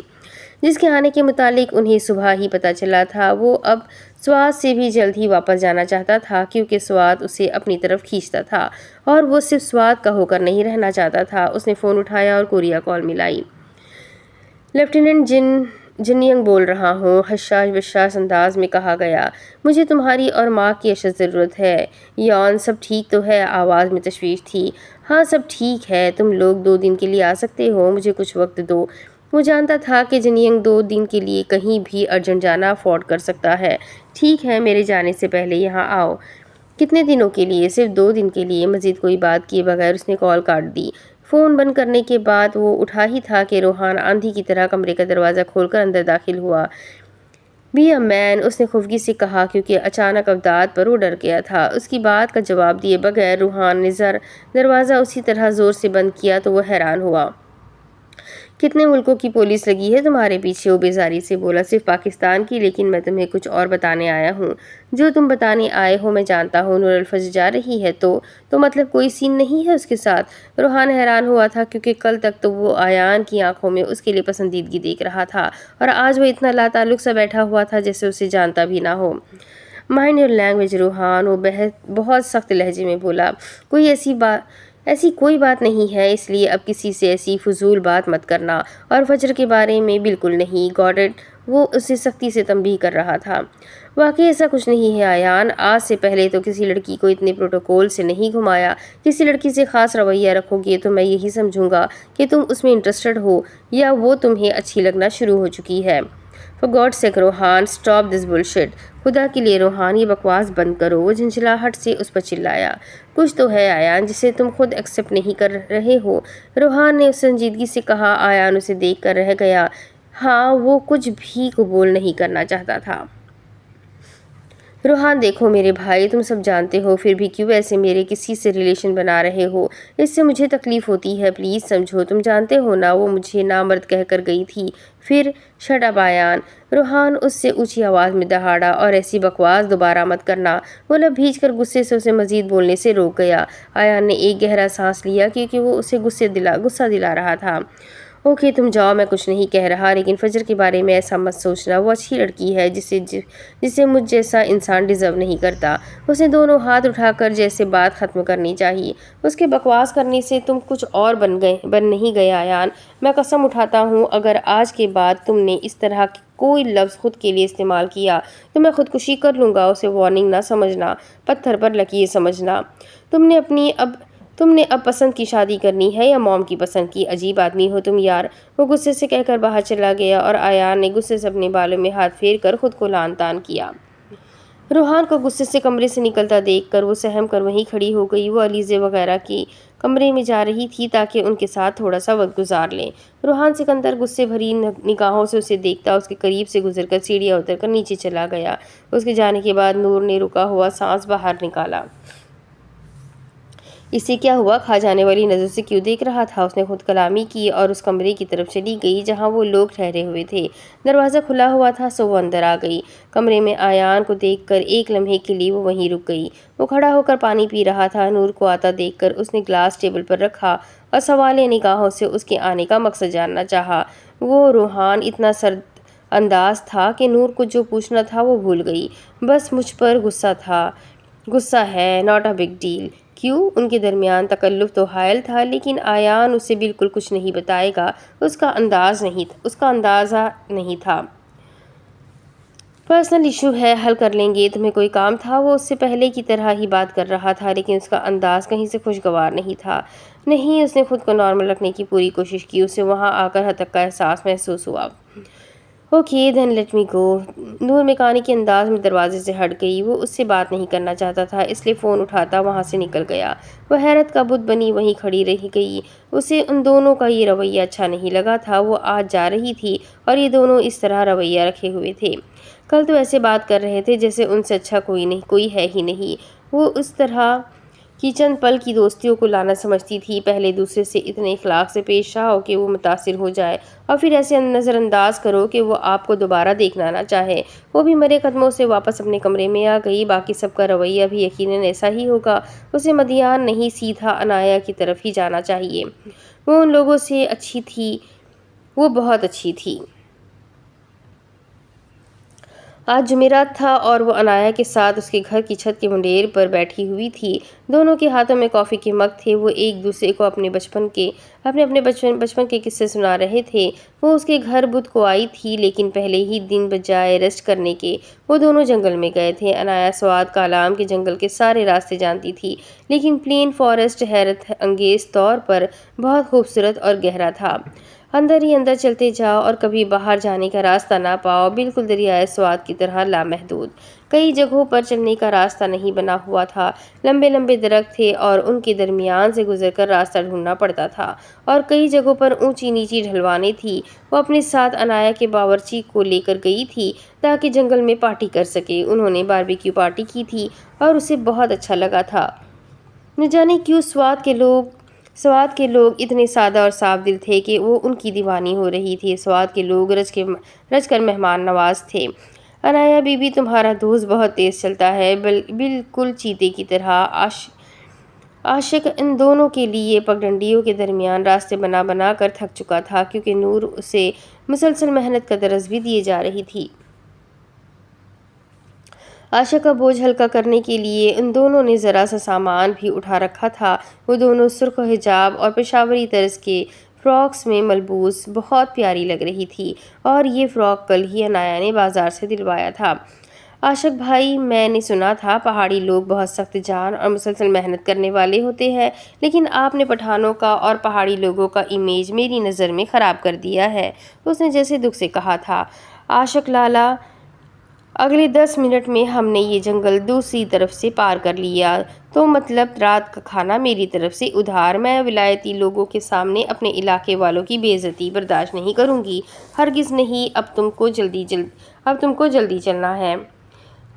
جس کے آنے کے متعلق انہیں صبح ہی پتہ چلا تھا۔ وہ اب سوات سے بھی جلد ہی واپس جانا چاہتا تھا، کیونکہ سوات اسے اپنی طرف کھینچتا تھا، اور وہ صرف سوات کا ہو کر نہیں رہنا چاہتا تھا۔ اس نے فون اٹھایا اور کوریا کال ملائی۔ لیفٹیننٹ جن ینگ بول رہا ہوں، حشاش بشاش انداز میں کہا گیا۔ مجھے تمہاری اور ماں کی اشد ضرورت ہے۔ یان سب ٹھیک تو ہے؟ آواز میں تشویش تھی۔ ہاں سب ٹھیک ہے، تم لوگ 2 دن کے لیے آ سکتے ہو؟ مجھے کچھ وقت دو۔ وہ جانتا تھا کہ جن ینگ 2 دن کے لیے کہیں بھی ارجنٹ جانا افورڈ کر سکتا ہے۔ ٹھیک ہے، میرے جانے سے پہلے یہاں آؤ۔ کتنے دنوں کے لیے؟ صرف 2 دن کے لیے۔ مزید کوئی بات کیے بغیر اس نے کال کاٹ دی۔ فون بند کرنے کے بعد وہ اٹھا ہی تھا کہ روحان آندھی کی طرح کمرے کا دروازہ کھول کر اندر داخل ہوا۔ بی اے مین، اس نے خفگی سے کہا، کیونکہ اچانک اوداد پر وہ ڈر گیا تھا۔ اس کی بات کا جواب دیے بغیر روحان نے دروازہ اسی طرح زور سے بند کیا تو وہ حیران ہوا۔ کتنے ملکوں کی پولیس لگی ہے تمہارے پیچھے؟ وہ بیزاری سے بولا۔ صرف پاکستان کی، لیکن میں تمہیں کچھ اور بتانے آیا ہوں۔ جو تم بتانے آئے ہو میں جانتا ہوں۔ نور الفجر جا رہی ہے تو مطلب کوئی سین نہیں ہے اس کے ساتھ؟ روحان حیران ہوا تھا، کیونکہ کل تک تو وہ ایان کی آنکھوں میں اس کے لیے پسندیدگی دیکھ رہا تھا، اور آج وہ اتنا لاتعلق سا بیٹھا ہوا تھا جیسے اسے جانتا بھی نہ ہو۔ مائنڈ یور لینگویج روحان، وہ بہت سخت لہجے میں بولا۔ ایسی کوئی بات نہیں ہے، اس لیے اب کسی سے ایسی فضول بات مت کرنا، اور فجر کے بارے میں بالکل نہیں۔ Got it? وہ اسے سختی سے تنبیہ کر رہا تھا۔ واقعی ایسا کچھ نہیں ہے ایان، آج سے پہلے تو کسی لڑکی کو اتنے پروٹوکول سے نہیں گھمایا۔ کسی لڑکی سے خاص رویہ رکھو گے تو میں یہی سمجھوں گا کہ تم اس میں انٹرسٹڈ ہو، یا وہ تمہیں اچھی لگنا شروع ہو چکی ہے۔ For god sake Ruhan, stop this bullshit. خدا کے لیے روحان، یہ بکواس بند کرو۔ وہ جھنجھلاہٹ سے اس پر چلایا۔ کچھ تو ہے ایان جسے تم خود ایکسیپٹ نہیں کر رہے ہو، روحان نے اس سنجیدگی سے کہا۔ ایان اسے دیکھ کر رہ گیا۔ ہاں، وہ کچھ بھی قبول نہیں کرنا چاہتا تھا۔ روحان دیکھو میرے بھائی، تم سب جانتے ہو، پھر بھی کیوں ایسے میرے کسی سے ریلیشن بنا رہے ہو؟ اس سے مجھے تکلیف ہوتی ہے، پلیز سمجھو۔ تم جانتے ہو نا وہ مجھے نامرد کہہ کر گئی تھی۔ پھر شٹ اپ ایان، روحان اس سے اونچی آواز میں دہاڑا، اور ایسی بکواس دوبارہ مت کرنا۔ وہ لب بھیج کر غصے سے اسے مزید بولنے سے روک گیا۔ ایان نے ایک گہرا سانس لیا، کیونکہ وہ اسے غصہ دلا رہا تھا۔ اوکے تم جاؤ، میں کچھ نہیں کہہ رہا، لیکن فجر کے بارے میں ایسا مت سوچنا۔ وہ اچھی لڑکی ہے جسے مجھ جیسا انسان ڈیزرو نہیں کرتا۔ اس نے دونوں ہاتھ اٹھا کر جیسے بات ختم کرنی چاہی۔ اس کے بکواس کرنے سے تم کچھ اور بن نہیں گئے ایان۔ میں قسم اٹھاتا ہوں اگر آج کے بعد تم نے اس طرح کوئی لفظ خود کے لیے استعمال کیا تو میں خودکشی کر لوں گا۔ اسے وارننگ نہ سمجھنا، پتھر پر لکیر سمجھنا۔ تم نے اب پسند کی شادی کرنی ہے یا موم کی پسند کی؟ عجیب آدمی ہو تم یار، وہ غصے سے کہہ کر باہر چلا گیا، اور ایان نے غصے سے اپنے بالوں میں ہاتھ پھیر کر خود کو لعن طعن کیا۔ روحان کو غصے سے کمرے سے نکلتا دیکھ کر وہ سہم کر وہیں کھڑی ہو گئی۔ وہ علیزے وغیرہ کی کمرے میں جا رہی تھی تاکہ ان کے ساتھ تھوڑا سا وقت گزار لیں۔ روحان سکندر غصے بھری نگاہوں سے اسے دیکھتا اس کے قریب سے گزر کر سیڑھیاں اتر کر نیچے چلا گیا۔ اس کے جانے کے بعد نور نے رکا ہوا سانس باہر نکالا۔ اسے کیا ہوا؟ کھا جانے والی نظر سے کیوں دیکھ رہا تھا؟ اس نے خود کلامی کی اور اس کمرے کی طرف چلی گئی جہاں وہ لوگ ٹھہرے ہوئے تھے۔ دروازہ کھلا ہوا تھا سو وہ اندر آ گئی۔ کمرے میں ایان کو دیکھ کر ایک لمحے کے لیے وہ وہیں رک گئی۔ وہ کھڑا ہو کر پانی پی رہا تھا۔ نور کو آتا دیکھ کر اس نے گلاس ٹیبل پر رکھا اور سوالیہ نگاہوں سے اس کے آنے کا مقصد جاننا چاہا۔ وہ روحان اتنا سرد انداز تھا کہ نور کو جو پوچھنا تھا وہ بھول گئی۔ بس مجھ پر غصہ ہے، ناٹ اے بگ ڈیل۔ کیوں؟ ان کے درمیان تکلف تو حائل تھا، لیکن آیان اسے بالکل کچھ نہیں بتائے گا، اس کا اندازہ نہیں تھا۔ پرسنل ایشو ہے، حل کر لیں گے۔ تمہیں کوئی کام تھا؟ وہ اس سے پہلے کی طرح ہی بات کر رہا تھا، لیکن اس کا انداز کہیں سے خوشگوار نہیں تھا۔ نہیں، اس نے خود کو نارمل رکھنے کی پوری کوشش کی۔ اسے وہاں آ کر ہتک کا احساس محسوس ہوا۔ اوکے دین لیٹ می گو۔ نور میکانکی انداز میں دروازے سے ہٹ گئی۔ وہ اس سے بات نہیں کرنا چاہتا تھا، اس لیے فون اٹھاتا وہاں سے نکل گیا۔ وہ حیرت کا بت بنی وہیں کھڑی رہ گئی۔ اسے ان دونوں کا یہ رویہ اچھا نہیں لگا تھا۔ وہ آج جا رہی تھی اور یہ دونوں اس طرح رویہ رکھے ہوئے تھے۔ کل تو ایسے بات کر رہے تھے جیسے ان سے اچھا کوئی ہے ہی نہیں۔ وہ اس طرح کی چند پل کی دوستیوں کو لعنت سمجھتی تھی۔ پہلے دوسرے سے اتنے اخلاق سے پیش آؤ کہ وہ متاثر ہو جائے، اور پھر ایسے نظر انداز کرو کہ وہ آپ کو دوبارہ دیکھنا نہ چاہے۔ وہ بھی مرے قدموں سے واپس اپنے کمرے میں آ گئی۔ باقی سب کا رویہ بھی یقیناً ایسا ہی ہوگا۔ اسے مدیان نہیں، سیدھا انایا کی طرف ہی جانا چاہیے۔ وہ ان لوگوں سے اچھی تھی، وہ بہت اچھی تھی۔ آج جمعرات تھا اور وہ انایا کے ساتھ اس کے گھر کی چھت کے منڈیر پر بیٹھی ہوئی تھی۔ دونوں کے ہاتھوں میں کافی کے مگ تھے۔ وہ ایک دوسرے کو اپنے بچپن کے قصے سنا رہے تھے۔ وہ اس کے گھر بدھ کو آئی تھی، لیکن پہلے ہی دن بجائے ریسٹ کرنے کے وہ دونوں جنگل میں گئے تھے۔ انایا سوات کالام کے جنگل کے سارے راستے جانتی تھی، لیکن پلین فارسٹ حیرت انگیز طور پر بہت خوبصورت اور گہرا تھا۔ اندر ہی اندر چلتے جاؤ اور کبھی باہر جانے کا راستہ نہ پاؤ، بالکل دریائے سوات کی طرح لامحدود۔ کئی جگہوں پر چلنے کا راستہ نہیں بنا ہوا تھا، لمبے لمبے درخت تھے اور ان کے درمیان سے گزر کر راستہ ڈھونڈنا پڑتا تھا، اور کئی جگہوں پر اونچی نیچی ڈھلوانیں تھیں۔ وہ اپنے ساتھ انایا کے باورچی کو لے کر گئی تھی تاکہ جنگل میں پارٹی کر سکے۔ انہوں نے باربیکیو پارٹی کی تھی اور اسے بہت اچھا لگا تھا۔ نہ جانے کیوں سوات کے لوگ اتنے سادہ اور صاف دل تھے کہ وہ ان کی دیوانی ہو رہی تھی۔ سوات کے لوگ رج کر مہمان نواز تھے۔ انایا بی بی، تمہارا دوست بہت تیز چلتا ہے، بالکل چیتے کی طرح۔ عاشق ان دونوں کے لیے پگڈنڈیوں کے درمیان راستے بنا کر تھک چکا تھا، کیونکہ نور اسے مسلسل محنت کا درس بھی دیے جا رہی تھی۔ عاشق کا بوجھ ہلکا کرنے کے لیے ان دونوں نے ذرا سا سامان بھی اٹھا رکھا تھا۔ وہ دونوں سرخ حجاب اور پشاوری طرز کے فراکس میں ملبوس بہت پیاری لگ رہی تھی، اور یہ فراک کل ہی انایا نے بازار سے دلوایا تھا۔ عاشق بھائی، میں نے سنا تھا پہاڑی لوگ بہت سخت جان اور مسلسل محنت کرنے والے ہوتے ہیں، لیکن آپ نے پٹھانوں کا اور پہاڑی لوگوں کا امیج میری نظر میں خراب کر دیا ہے، اس نے جیسے دکھ سے کہا تھا۔ عاشق لالا، اگلے 10 منٹ میں ہم نے یہ جنگل دوسری طرف سے پار کر لیا، تو مطلب رات کا کھانا میری طرف سے ادھار۔ میں ولایتی لوگوں کے سامنے اپنے علاقے والوں کی بے عزتی برداشت نہیں کروں گی، ہرگز نہیں۔ اب تم کو جلدی چلنا ہے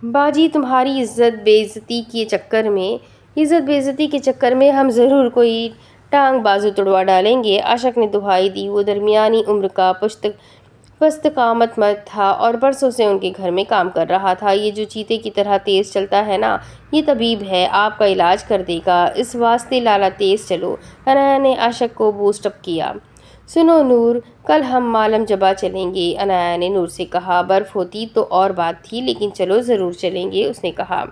باجی، تمہاری عزت بے عزتی کے چکر میں ہم ضرور کوئی ٹانگ بازو توڑوا ڈالیں گے۔ عاشق نے دہائی دی۔ وہ درمیانی عمر کا پست قامت مرد تھا اور برسوں سے ان کے گھر میں کام کر رہا تھا۔ یہ جو چیتے کی طرح تیز چلتا ہے نا، یہ طبیب ہے، آپ کا علاج کر دے گا۔ اس واسطے لالا تیز چلو۔ انایا نے عاشق کو بوسٹ اپ کیا۔ سنو نور، کل ہم مالم جبا چلیں گے، انایا نے نور سے کہا۔ برف ہوتی تو اور بات تھی، لیکن چلو ضرور چلیں گے، اس نے کہا۔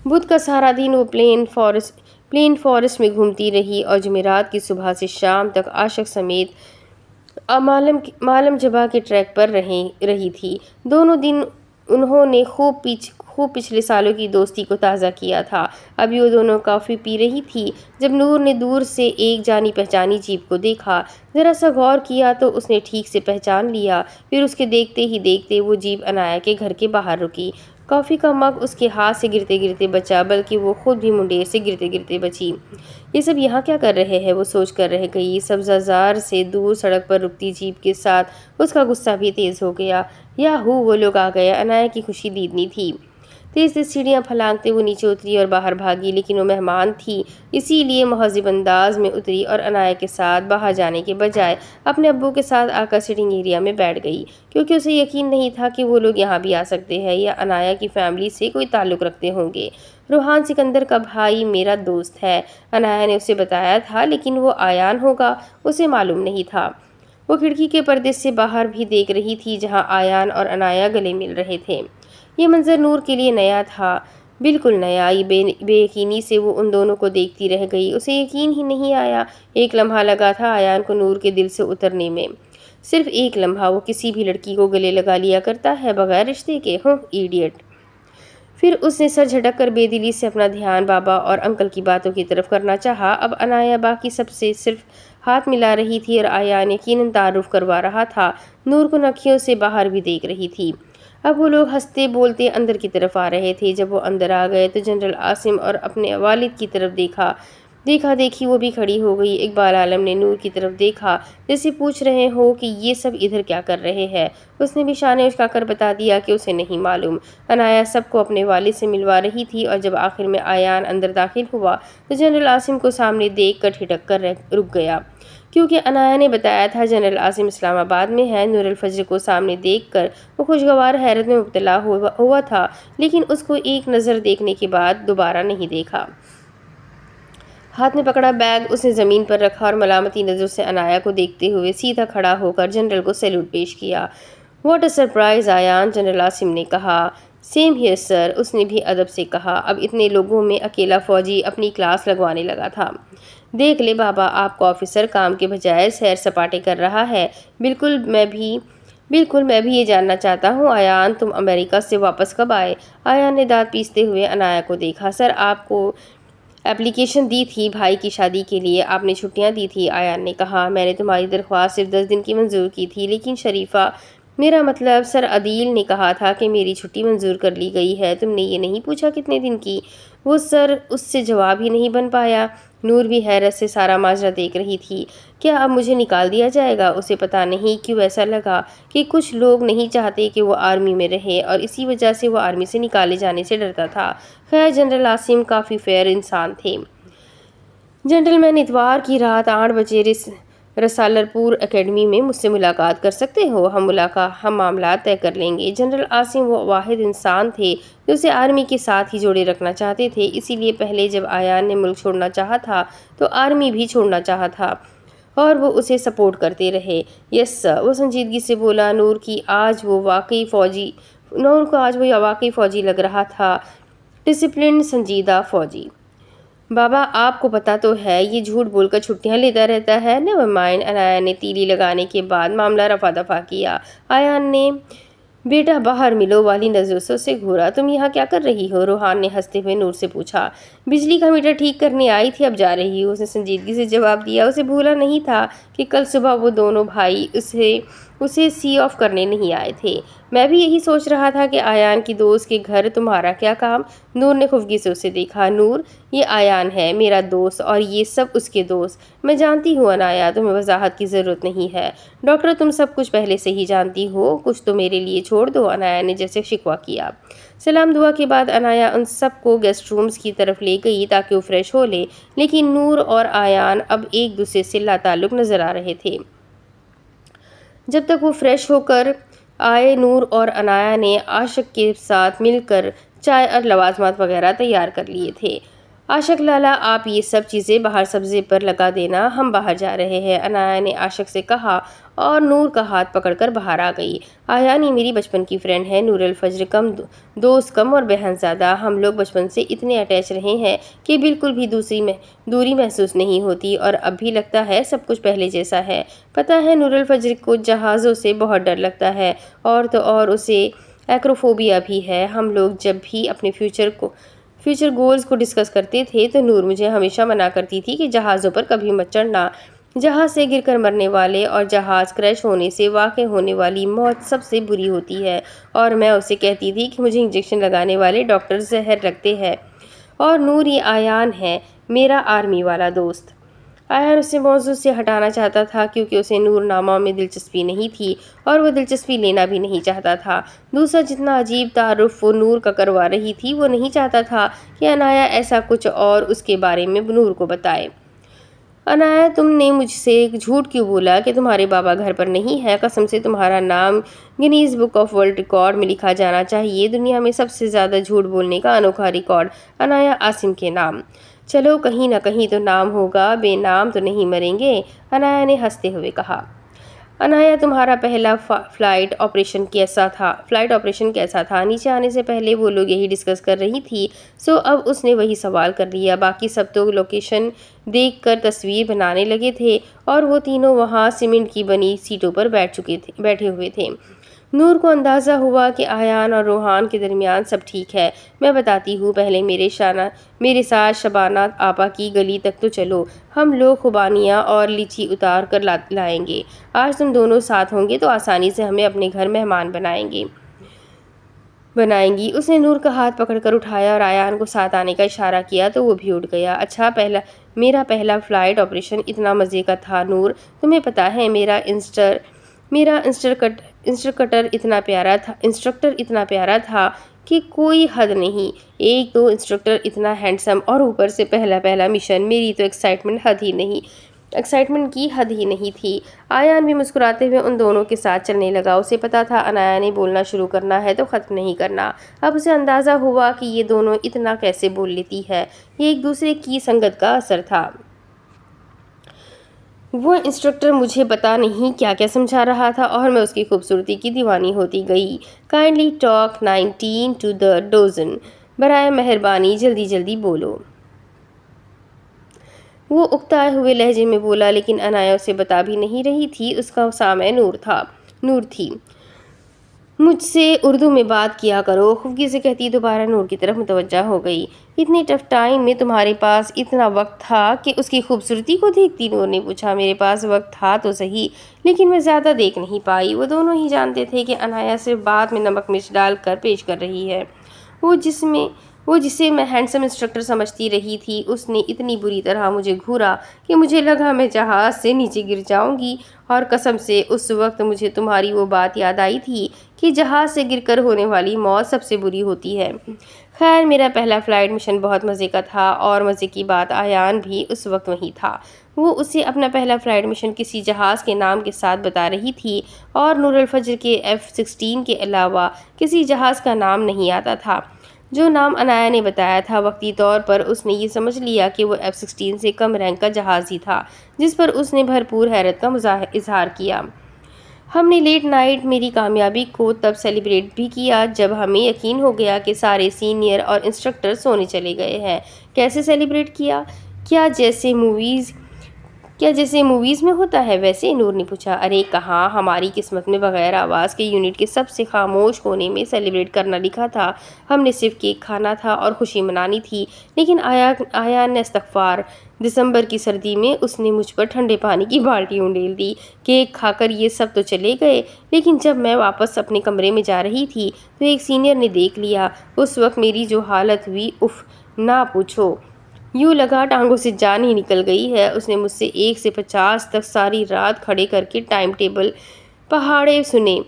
بدھ کا سارا دن وہ پلین فارسٹ میں گھومتی رہی اور جمعرات کی صبح سے شام تک عاشق سمیت مالم جبا کے ٹریک پر رہی تھی۔ دونوں دن انہوں نے خوب پچھلے سالوں کی دوستی کو تازہ کیا تھا۔ ابھی وہ دونوں کافی پی رہی تھی جب نور نے دور سے ایک جانی پہچانی جیپ کو دیکھا۔ ذرا سا غور کیا تو اس نے ٹھیک سے پہچان لیا۔ پھر اس کے دیکھتے ہی دیکھتے وہ جیپ انایا کے گھر کے باہر رکی۔ کافی کا مگ اس کے ہاتھ سے گرتے گرتے بچا، بلکہ وہ خود بھی منڈیر سے گرتے گرتے بچی۔ یہ سب یہاں کیا کر رہے ہیں، وہ سوچ کر رہ گئی۔ سبزہ زار سے دور سڑک پر رکتی جیپ کے ساتھ اس کا غصہ بھی تیز ہو گیا۔ یاہو، وہ لوگ آ گئے۔ انایا کی خوشی دیدنی تھی۔ تیز تیز سیڑھیاں پھلانگتے وہ نیچے اتری اور باہر بھاگی، لیکن وہ مہمان تھی، اسی لیے مہذب انداز میں اتری اور انایا کے ساتھ باہر جانے کے بجائے اپنے ابو کے ساتھ آ کر سٹنگ ایریا میں بیٹھ گئی، کیونکہ اسے یقین نہیں تھا کہ وہ لوگ یہاں بھی آ سکتے ہیں یا انایا کی فیملی سے کوئی تعلق رکھتے ہوں گے۔ روحان سکندر کا بھائی میرا دوست ہے، انایا نے اسے بتایا تھا، لیکن وہ آیان ہوگا اسے معلوم نہیں تھا۔ وہ کھڑکی کے پردے سے باہر بھی دیکھ رہی تھی، جہاں آیان اور انایا گلے مل رہے تھے۔ یہ منظر نور کے لیے نیا تھا۔ بالکل نیا۔ بے یقینی سے وہ ان دونوں کو دیکھتی رہ گئی۔ اسے یقین ہی نہیں آیا۔ ایک لمحہ لگا تھا آیان کو نور کے دل سے اترنے میں، صرف ایک لمحہ۔ وہ کسی بھی لڑکی کو گلے لگا لیا کرتا ہے بغیر رشتے کے، ایڈیٹ۔ پھر اس نے سر جھٹک کر بے دلی سے اپنا دھیان بابا اور انکل کی باتوں کی طرف کرنا چاہا۔ اب عنایا باقی سب سے صرف ہاتھ ملا رہی تھی اور آیان یقیناً تعارف کروا رہا تھا۔ نور کو نکھیوں سے باہر بھی دیکھ رہی تھی۔ اب وہ لوگ ہنستے بولتے اندر کی طرف آ رہے تھے۔ جب وہ اندر آ گئے تو جنرل عاصم اور اپنے والد کی طرف دیکھا دیکھی وہ بھی کھڑی ہو گئی۔ اقبال عالم نے نور کی طرف دیکھا جیسے پوچھ رہے ہو کہ یہ سب ادھر کیا کر رہے ہیں۔ اس نے بھی شانے اچکا کر بتا دیا کہ اسے نہیں معلوم۔ عنایا سب کو اپنے والد سے ملوا رہی تھی اور جب آخر میں آیان اندر داخل ہوا تو جنرل عاصم کو سامنے دیکھ کر ٹھٹک کر رک گیا، کیونکہ عنایا نے بتایا تھا جنرل عاصم اسلام آباد میں ہے۔ نور الفجر کو سامنے دیکھ کر وہ خوشگوار حیرت میں مبتلا ہوا تھا، لیکن اس کو ایک نظر دیکھنے کے بعد دوبارہ نہیں دیکھا۔ ہاتھ میں پکڑا بیگ اس نے زمین پر رکھا اور ملامتی نظر سے عنایا کو دیکھتے ہوئے سیدھا کھڑا ہو کر جنرل کو سیلوٹ پیش کیا۔ واٹ اے سرپرائز آیان، جنرل عاصم نے کہا۔ سیم ہیئر سر، اس نے بھی ادب سے کہا۔ اب اتنے لوگوں میں اکیلا فوجی اپنی کلاس لگوانے لگا تھا۔ دیکھ لے بابا، آپ کا آفیسر کام کے بجائے سیر سپاٹے کر رہا ہے۔ بالکل میں بھی یہ جاننا چاہتا ہوں آیان، تم امریکہ سے واپس کب آئے؟ آیان نے دانت پیستے ہوئے عنایا کو دیکھا۔ سر، آپ کو اپلیکیشن دی تھی بھائی کی شادی کے لیے، آپ نے چھٹیاں دی تھی، آیان نے کہا۔ میں نے تمہاری درخواست صرف 10 دن کی منظور کی تھی، لیکن شریفہ، میرا مطلب سر عدیل نے کہا تھا کہ میری چھٹی منظور کر لی گئی ہے۔ تم نے یہ نہیں پوچھا کتنے دن کی؟ وہ سر اس سے جواب ہی نہیں بن پایا۔ نور بھی حیرت سے سارا ماجرا دیکھ رہی تھی۔ کیا اب مجھے نکال دیا جائے گا؟ اسے پتہ نہیں کیوں ایسا لگا کہ کچھ لوگ نہیں چاہتے کہ وہ آرمی میں رہے اور اسی وجہ سے وہ آرمی سے نکالے جانے سے ڈرتا تھا۔ خیر، جنرل عاصم کافی فیئر انسان تھے۔ جنٹل مین، اتوار کی رات 8 بجے رسالر پور اکیڈمی میں مجھ سے ملاقات کر سکتے ہو۔ ہم معاملات طے کر لیں گے۔ جنرل عاصم وہ واحد انسان تھے جو اسے آرمی کے ساتھ ہی جوڑے رکھنا چاہتے تھے، اسی لیے پہلے جب آیان نے ملک چھوڑنا چاہا تھا تو آرمی بھی چھوڑنا چاہا تھا اور وہ اسے سپورٹ کرتے رہے۔ یس سر، وہ سنجیدگی سے بولا۔ نور کو آج وہ واقعی فوجی لگ رہا تھا، ڈسپلنڈ، سنجیدہ فوجی۔ بابا، آپ کو پتہ تو ہے یہ جھوٹ بول کر چھٹیاں لیتا رہتا ہے۔ نیور مائنڈ، عنایا نے تیلی لگانے کے بعد معاملہ رفع دفع کیا۔ آیان نے بیٹا باہر ملو والی نظروں سے اسے گھورا۔ تم یہاں کیا کر رہی ہو؟ روحان نے ہنستے ہوئے نور سے پوچھا۔ بجلی کا میٹر ٹھیک کرنے آئی تھی، اب جا رہی ہوں، اس نے سنجیدگی سے جواب دیا۔ اسے بھولا نہیں تھا کہ کل صبح وہ دونوں بھائی اسے سی آف کرنے نہیں آئے تھے۔ میں بھی یہی سوچ رہا تھا کہ آیان کی دوست کے گھر تمہارا کیا کام؟ نور نے خفگی سے اسے دیکھا۔ نور، یہ آیان ہے میرا دوست اور یہ سب اس کے دوست۔ میں جانتی ہوں عنایا، تمہیں وضاحت کی ضرورت نہیں ہے۔ ڈاکٹر، تم سب کچھ پہلے سے ہی جانتی ہو، کچھ تو میرے لیے چھوڑ دو، عنایا نے جیسے شکوہ کیا۔ سلام دعا کے بعد عنایا ان سب کو گیسٹ رومز کی طرف لے گئی تاکہ وہ فریش ہو لے، لیکن نور اور آیان اب ایک دوسرے سے لا تعلق نظر آ رہے تھے۔ جب تک وہ فریش ہو کر آئے، نور اور عنایا نے عاشق کے ساتھ مل کر چائے اور لوازمات وغیرہ تیار کر لیے تھے۔ عاشق لالا، آپ یہ سب چیزیں باہر سبزے پر لگا دینا، ہم باہر جا رہے ہیں، عنایا نے عاشق سے کہا اور نور کا ہاتھ پکڑ کر باہر آ گئی۔ آیان یہ میری بچپن کی فرینڈ ہے، نور الفجر، دوست کم اور بہن زیادہ۔ ہم لوگ بچپن سے اتنے اٹیچ رہے ہیں کہ بالکل بھی دوری محسوس نہیں ہوتی اور اب بھی لگتا ہے سب کچھ پہلے جیسا ہے۔ پتہ ہے نور الفجر کو جہازوں سے بہت ڈر لگتا ہے اور تو اور اسے ایکروفوبیا بھی ہے۔ ہم لوگ جب بھی اپنے فیوچر گولز کو ڈسکس کرتے تھے تو نور مجھے ہمیشہ منع کرتی تھی کہ جہازوں پر کبھی مت چڑھنا، جہاز سے گر کر مرنے والے اور جہاز کریش ہونے سے واقع ہونے والی موت سب سے بری ہوتی ہے، اور میں اسے کہتی تھی کہ مجھے انجیکشن لگانے والے ڈاکٹر زہر رکھتے ہیں۔ اور نور، یہ آیان ہے میرا آرمی والا دوست۔ آیان اسے موضوع سے ہٹانا چاہتا تھا کیونکہ اسے نور نامہ میں دلچسپی نہیں تھی اور وہ دلچسپی لینا بھی نہیں چاہتا تھا۔ دوسرا جتنا عجیب تعارف وہ نور کا کروا رہی تھی، وہ نہیں چاہتا تھا کہ عنایا ایسا کچھ اور اس کے بارے میں نور کو بتائے۔ عنایا، تم نے مجھ سے جھوٹ کیوں بولا کہ تمہارے بابا گھر پر نہیں ہے؟ قسم سے تمہارا نام Guinness book of world record میں لکھا جانا چاہیے، دنیا میں سب سے زیادہ جھوٹ بولنے کا انوکھا ریکارڈ، عنایا عاصم کے نام۔ چلو، کہیں نہ کہیں تو نام ہوگا، بے نام تو نہیں مریں گے، عنایا نے ہنستے ہوئے کہا۔ انایا تمہارا پہلا فلائٹ آپریشن کیسا تھا؟ نیچے آنے سے پہلے وہ لوگ یہی ڈسکس کر رہی تھی، سو اب اس نے وہی سوال کر لیا۔ باقی سب تو لوکیشن دیکھ کر تصویر بنانے لگے تھے اور وہ تینوں وہاں سیمنٹ کی بنی سیٹوں پر بیٹھے ہوئے تھے۔ نور کو اندازہ ہوا کہ ایان اور روحان کے درمیان سب ٹھیک ہے۔ میں بتاتی ہوں، پہلے میرے ساتھ شبانہ آپا کی گلی تک تو چلو، ہم لوگ خوبانیاں اور لیچی اتار کر لائیں گے۔ آج تم دونوں ساتھ ہوں گے تو آسانی سے ہمیں اپنے گھر مہمان بنائیں گی۔ اس نے نور کا ہاتھ پکڑ کر اٹھایا اور ایان کو ساتھ آنے کا اشارہ کیا تو وہ بھی اٹھ گیا۔ اچھا، میرا پہلا فلائٹ آپریشن اتنا مزے کا تھا نور، تمہیں پتا ہے میرا انسٹرکٹر اتنا پیارا تھا کہ کوئی حد نہیں۔ ایک تو انسٹرکٹر اتنا ہینڈسم اور اوپر سے پہلا مشن، میری تو ایکسائٹمنٹ کی حد ہی نہیں تھی۔ ایان بھی مسکراتے ہوئے ان دونوں کے ساتھ چلنے لگا۔ اسے پتا تھا انایا نے بولنا شروع کرنا ہے تو ختم نہیں کرنا۔ اب اسے اندازہ ہوا کہ یہ دونوں اتنا کیسے بول لیتی ہے، یہ ایک دوسرے کی سنگت کا اثر تھا۔ وہ انسٹرکٹر مجھے پتا نہیں کیا کیا سمجھا رہا تھا اور میں اس کی خوبصورتی کی دیوانی ہوتی گئی۔ Kindly talk 19 to the dozen، برائے مہربانی جلدی بولو، وہ اکتائے ہوئے لہجے میں بولا، لیکن انایا اسے بتا بھی نہیں رہی تھی، اس کا سامع نور تھی۔ مجھ سے اردو میں بات کیا کرو، خفگی سے کہتی دوبارہ نور کی طرف متوجہ ہو گئی۔ اتنے ٹف ٹائم میں تمہارے پاس اتنا وقت تھا کہ اس کی خوبصورتی کو دیکھتی؟ نور نے پوچھا۔ میرے پاس وقت تھا تو صحیح، لیکن میں زیادہ دیکھ نہیں پائی۔ وہ دونوں ہی جانتے تھے کہ انایا صرف بات میں نمک مرچ ڈال کر پیش کر رہی ہے۔ وہ جسے میں ہینڈسم انسٹرکٹر سمجھتی رہی تھی، اس نے اتنی بری طرح مجھے گھورا کہ مجھے لگا میں جہاز سے نیچے گر جاؤں گی، اور قسم سے اس وقت مجھے تمہاری وہ بات یاد آئی تھی کہ جہاز سے گر کر ہونے والی موت سب سے بری ہوتی ہے۔ خیر، میرا پہلا فلائٹ مشن بہت مزے کا تھا، اور مزے کی بات ایان بھی اس وقت وہیں تھا۔ وہ اسے اپنا پہلا فلائٹ مشن کسی جہاز کے نام کے ساتھ بتا رہی تھی، اور نور الفجر کے F-16 کے علاوہ کسی جہاز کا نام نہیں آتا تھا۔ جو نام انایا نے بتایا تھا، وقتی طور پر اس نے یہ سمجھ لیا کہ وہ F-16 سے کم رینک کا جہاز ہی تھا، جس پر اس نے بھرپور حیرت کا اظہار کیا۔ ہم نے لیٹ نائٹ میری کامیابی کو تب سیلیبریٹ بھی کیا جب ہمیں یقین ہو گیا کہ سارے سینئر اور انسٹرکٹر سونے چلے گئے ہیں۔ کیسے سیلیبریٹ کیا؟ کیا جیسے موویز میں ہوتا ہے ویسے؟ نور نے پوچھا۔ ارے کہاں، ہماری قسمت میں بغیر آواز کے یونٹ کے سب سے خاموش کونے میں سیلیبریٹ کرنا لکھا تھا۔ ہم نے صرف کیک کھانا تھا اور خوشی منانی تھی، لیکن ایان نے استغفار! دسمبر کی سردی میں اس نے مجھ پر ٹھنڈے پانی کی بالٹی انڈیل دی۔ کیک کھا کر یہ سب تو چلے گئے، لیکن جب میں واپس اپنے کمرے میں جا رہی تھی تو ایک سینئر نے دیکھ لیا۔ اس وقت میری جو حالت ہوئی، اف، نہ پوچھو! یوں لگا ٹانگوں سے جان ہی نکل گئی ہے۔ اس نے مجھ سے 1 سے 50 تک ساری رات کھڑے کر کے ٹائم ٹیبل پہاڑے سنے۔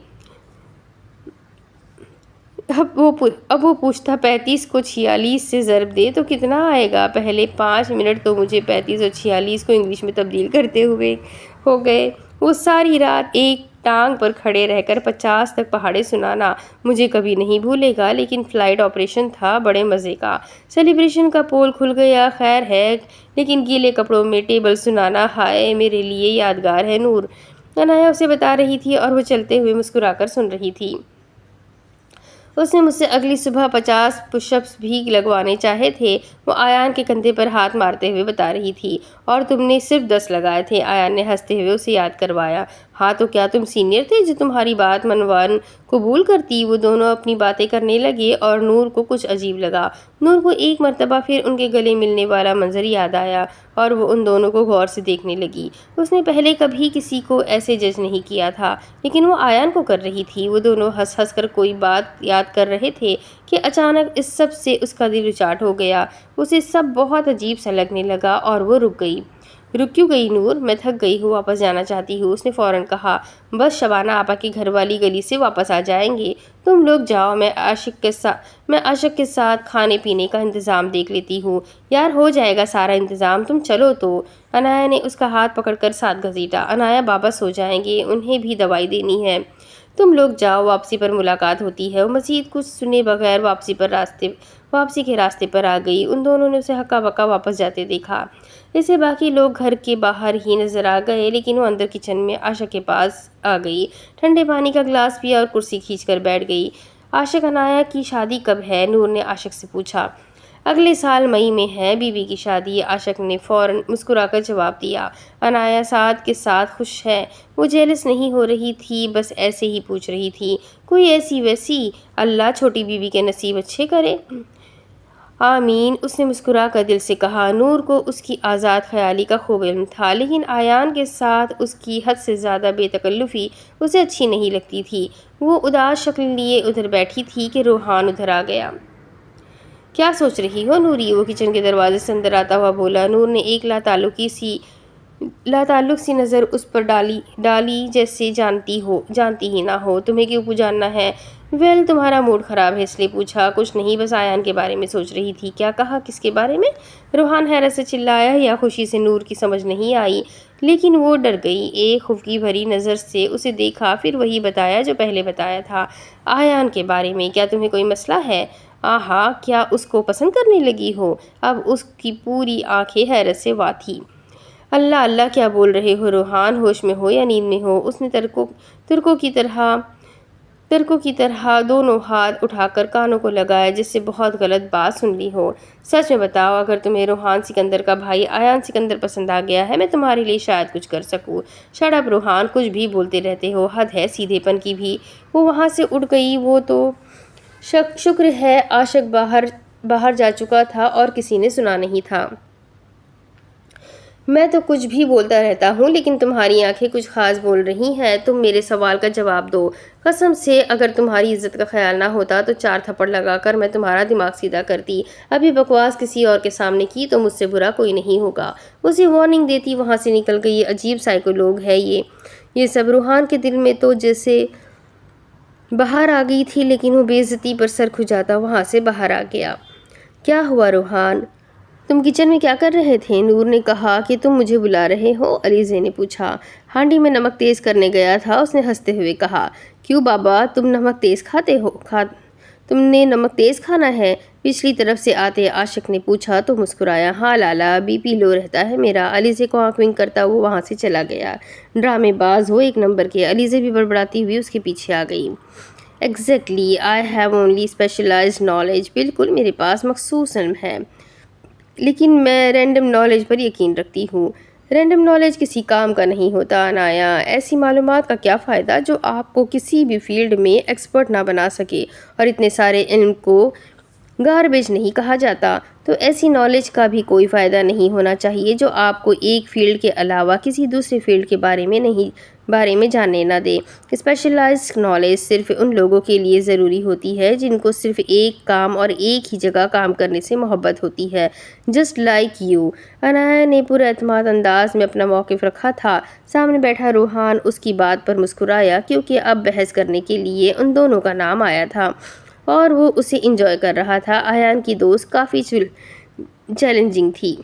اب وہ پوچھتا 35 کو 46 سے ضرب دے تو کتنا آئے گا؟ پہلے 5 منٹ تو مجھے 35 اور 46 کو انگلش میں تبدیل کرتے ہوئے ہو گئے۔ وہ ساری رات ایک ٹانگ پر کھڑے رہ کر 50 تک پہاڑے سنانا مجھے کبھی نہیں بھولے گا، لیکن فلائٹ آپریشن تھا بڑے مزے کا۔ سیلیبریشن کا پول کھل گیا، خیر ہے، لیکن گیلے کپڑوں میں ٹیبل سنانا، ہائے، میرے لیے یادگار ہے نور، انایا اسے بتا رہی تھی، اور وہ چلتے ہوئے مسکرا کر سن رہی تھی۔ اس نے مجھ سے اگلی صبح 50 پش اپس بھی لگوانے چاہے تھے، وہ ایان کے کندھے پر ہاتھ مارتے ہوئے بتا رہی تھی، اور تم نے صرف 10 لگائے تھے۔ ایان نے ہنستے ہوئے اسے یاد کروایا۔ ہاں تو کیا تم سینئر تھے جو تمہاری بات منوان قبول کرتی؟ وہ دونوں اپنی باتیں کرنے لگے اور نور کو کچھ عجیب لگا۔ نور کو ایک مرتبہ پھر ان کے گلے ملنے والا منظر یاد آیا اور وہ ان دونوں کو غور سے دیکھنے لگی۔ اس نے پہلے کبھی کسی کو ایسے جج نہیں کیا تھا، لیکن وہ ایان کو کر رہی تھی۔ وہ دونوں ہنس ہنس کر کوئی بات یاد کر رہے تھے کہ اچانک اس سب سے اس کا دل اچاٹ ہو گیا۔ اسے سب بہت عجیب سا لگنے لگا اور وہ رک گئی۔ رک کیوں گئی نور؟ میں تھک گئی ہوں، واپس جانا چاہتی ہوں، اس نے فوراً کہا۔ بس شبانہ آپا کے گھر والی گلی سے واپس آ جائیں گے، تم لوگ جاؤ، میں عاشق کے ساتھ کھانے پینے کا انتظام دیکھ لیتی ہوں۔ یار ہو جائے گا سارا انتظام، تم چلو تو۔ انایا نے اس کا ہاتھ پکڑ کر ساتھ گھسیٹا۔ انایا بابا سو جائیں گے، انہیں بھی دوائی دینی ہے، تم لوگ جاؤ، واپسی پر ملاقات ہوتی ہے۔ وہ مزید کچھ سنے بغیر واپسی کے راستے پر آ گئی۔ ان دونوں نے اسے ہکا بکا واپس جاتے دیکھا۔ اسے باقی لوگ گھر کے باہر ہی نظر آ گئے، لیکن وہ اندر کچن میں عاشق کے پاس آ گئی، ٹھنڈے پانی کا گلاس پیا اور کرسی کھینچ کر بیٹھ گئی۔ عاشق عنایہ کی شادی کب ہے؟ نور نے عاشق سے پوچھا۔ اگلے سال مئی میں ہے بیوی کی شادی، عاشق نے فوراً مسکرا کر جواب دیا۔ عنایہ سعد کے ساتھ خوش ہے؟ وہ جیلس نہیں ہو رہی تھی، بس ایسے ہی پوچھ رہی تھی۔ کوئی ایسی ویسی؟ اللہ چھوٹی بیوی کے نصیب اچھے کرے۔ آمین، اس نے مسکرا کر دل سے کہا۔ نور کو اس کی آزاد خیالی کا خوب علم تھا، لیکن آیان کے ساتھ اس کی حد سے زیادہ بے تکلفی اسے اچھی نہیں لگتی تھی۔ وہ اداس شکل لیے ادھر بیٹھی تھی کہ روحان ادھر آ گیا۔ کیا سوچ رہی ہو نوری؟ وہ کچن کے دروازے سے اندر آتا ہوا بولا۔ نور نے ایک لاتعلق سی نظر اس پر ڈالی جیسے جانتی ہی نہ ہو۔ تمہیں کیوں جاننا ہے؟ ویل، تمہارا موڈ خراب ہے اس لیے پوچھا۔ کچھ نہیں، بس آیان کے بارے میں سوچ رہی تھی۔ کیا کہا؟ کس کے بارے میں؟ روحان حیرت سے چلایا یا خوشی سے نور کی سمجھ نہیں آئی، لیکن وہ ڈر گئی۔ ایک خفگی بھری نظر سے اسے دیکھا، پھر وہی بتایا جو پہلے بتایا تھا۔ آیان کے بارے میں؟ کیا تمہیں کوئی مسئلہ ہے؟ آہا، کیا اس کو پسند کرنے لگی ہو؟ اب اس کی پوری آنکھیں حیرت سے وا تھی۔ اللہ اللہ، کیا بول رہے ہو روحان؟ ہوش میں ہو یا نیند میں ہو؟ اس نے ترکوں کی طرح دونوں ہاتھ اٹھا کر کانوں کو لگایا جیسے بہت غلط بات سن لی ہو۔ سچ میں بتاؤ، اگر تمہیں روحان سکندر کا بھائی آیان سکندر پسند آ گیا ہے، میں تمہارے لیے شاید کچھ کر سکوں۔ شٹ اپ روحان، کچھ بھی بولتے رہتے ہو، حد ہے سیدھے پن کی بھی۔ وہ وہاں سے اٹھ گئی۔ وہ تو شکر ہے عاشق باہر جا چکا تھا اور کسی نے سنا نہیں تھا۔ میں تو کچھ بھی بولتا رہتا ہوں، لیکن تمہاری آنکھیں کچھ خاص بول رہی ہیں۔ تم میرے سوال کا جواب دو۔ قسم سے اگر تمہاری عزت کا خیال نہ ہوتا تو 4 تھپڑ لگا کر میں تمہارا دماغ سیدھا کرتی۔ ابھی بکواس کسی اور کے سامنے کی تو مجھ سے برا کوئی نہیں ہوگا۔ اسے وارننگ دیتی وہاں سے نکل گئی۔ عجیب سائیکو لوگ ہے یہ سب۔ روحان کے دل میں تو جیسے باہر آ گئی تھی، لیکن وہ بے عزتی پر سر کھجاتا وہاں سے باہر آ گیا۔ کیا ہوا روحان؟ تم کچن میں کیا کر رہے تھے؟ نور نے کہا کہ تم مجھے بلا رہے ہو؟ علیزے نے پوچھا۔ ہانڈی میں نمک تیز کرنے گیا تھا، اس نے ہنستے ہوئے کہا۔ کیوں بابا، تم نمک تیز کھاتے ہو؟ تم نے نمک تیز کھانا ہے؟ پچھلی طرف سے آتے عاشق نے پوچھا تو مسکرایا۔ ہاں لالا، بی پی لو رہتا ہے میرا۔ علیزے کو آنکھ ونک کرتا وہ وہاں سے چلا گیا۔ ڈرامے باز ہو ایک نمبر کے۔ علیزے بھی بڑبڑاتی ہوئی اس کے پیچھے آ گئی۔ Exactly, I have only specialised knowledge. بالکل، میرے پاس مخصوص علم ہے، لیکن میں رینڈم نالج پر یقین رکھتی ہوں۔ رینڈم نالج کسی کام کا نہیں ہوتا عنایہ۔ ایسی معلومات کا کیا فائدہ جو آپ کو کسی بھی فیلڈ میں ایکسپرٹ نہ بنا سکے، اور اتنے سارے علم کو گاربیج نہیں کہا جاتا، تو ایسی نالج کا بھی کوئی فائدہ نہیں ہونا چاہیے جو آپ کو ایک فیلڈ کے علاوہ کسی دوسرے فیلڈ کے بارے میں جاننے نہ دے۔ اسپیشلائزڈ نالج صرف ان لوگوں کے لیے ضروری ہوتی ہے جن کو صرف ایک کام اور ایک ہی جگہ کام کرنے سے محبت ہوتی ہے، جسٹ لائک یو۔ عنایہ نے پر اعتماد انداز میں اپنا موقف رکھا تھا۔ سامنے بیٹھا روحان اس کی بات پر مسکرایا، کیونکہ اب بحث کرنے کے لیے ان دونوں کا نام آیا تھا اور وہ اسے انجوائے کر رہا تھا۔ آیان کی دوست کافی چیلنجنگ تھی۔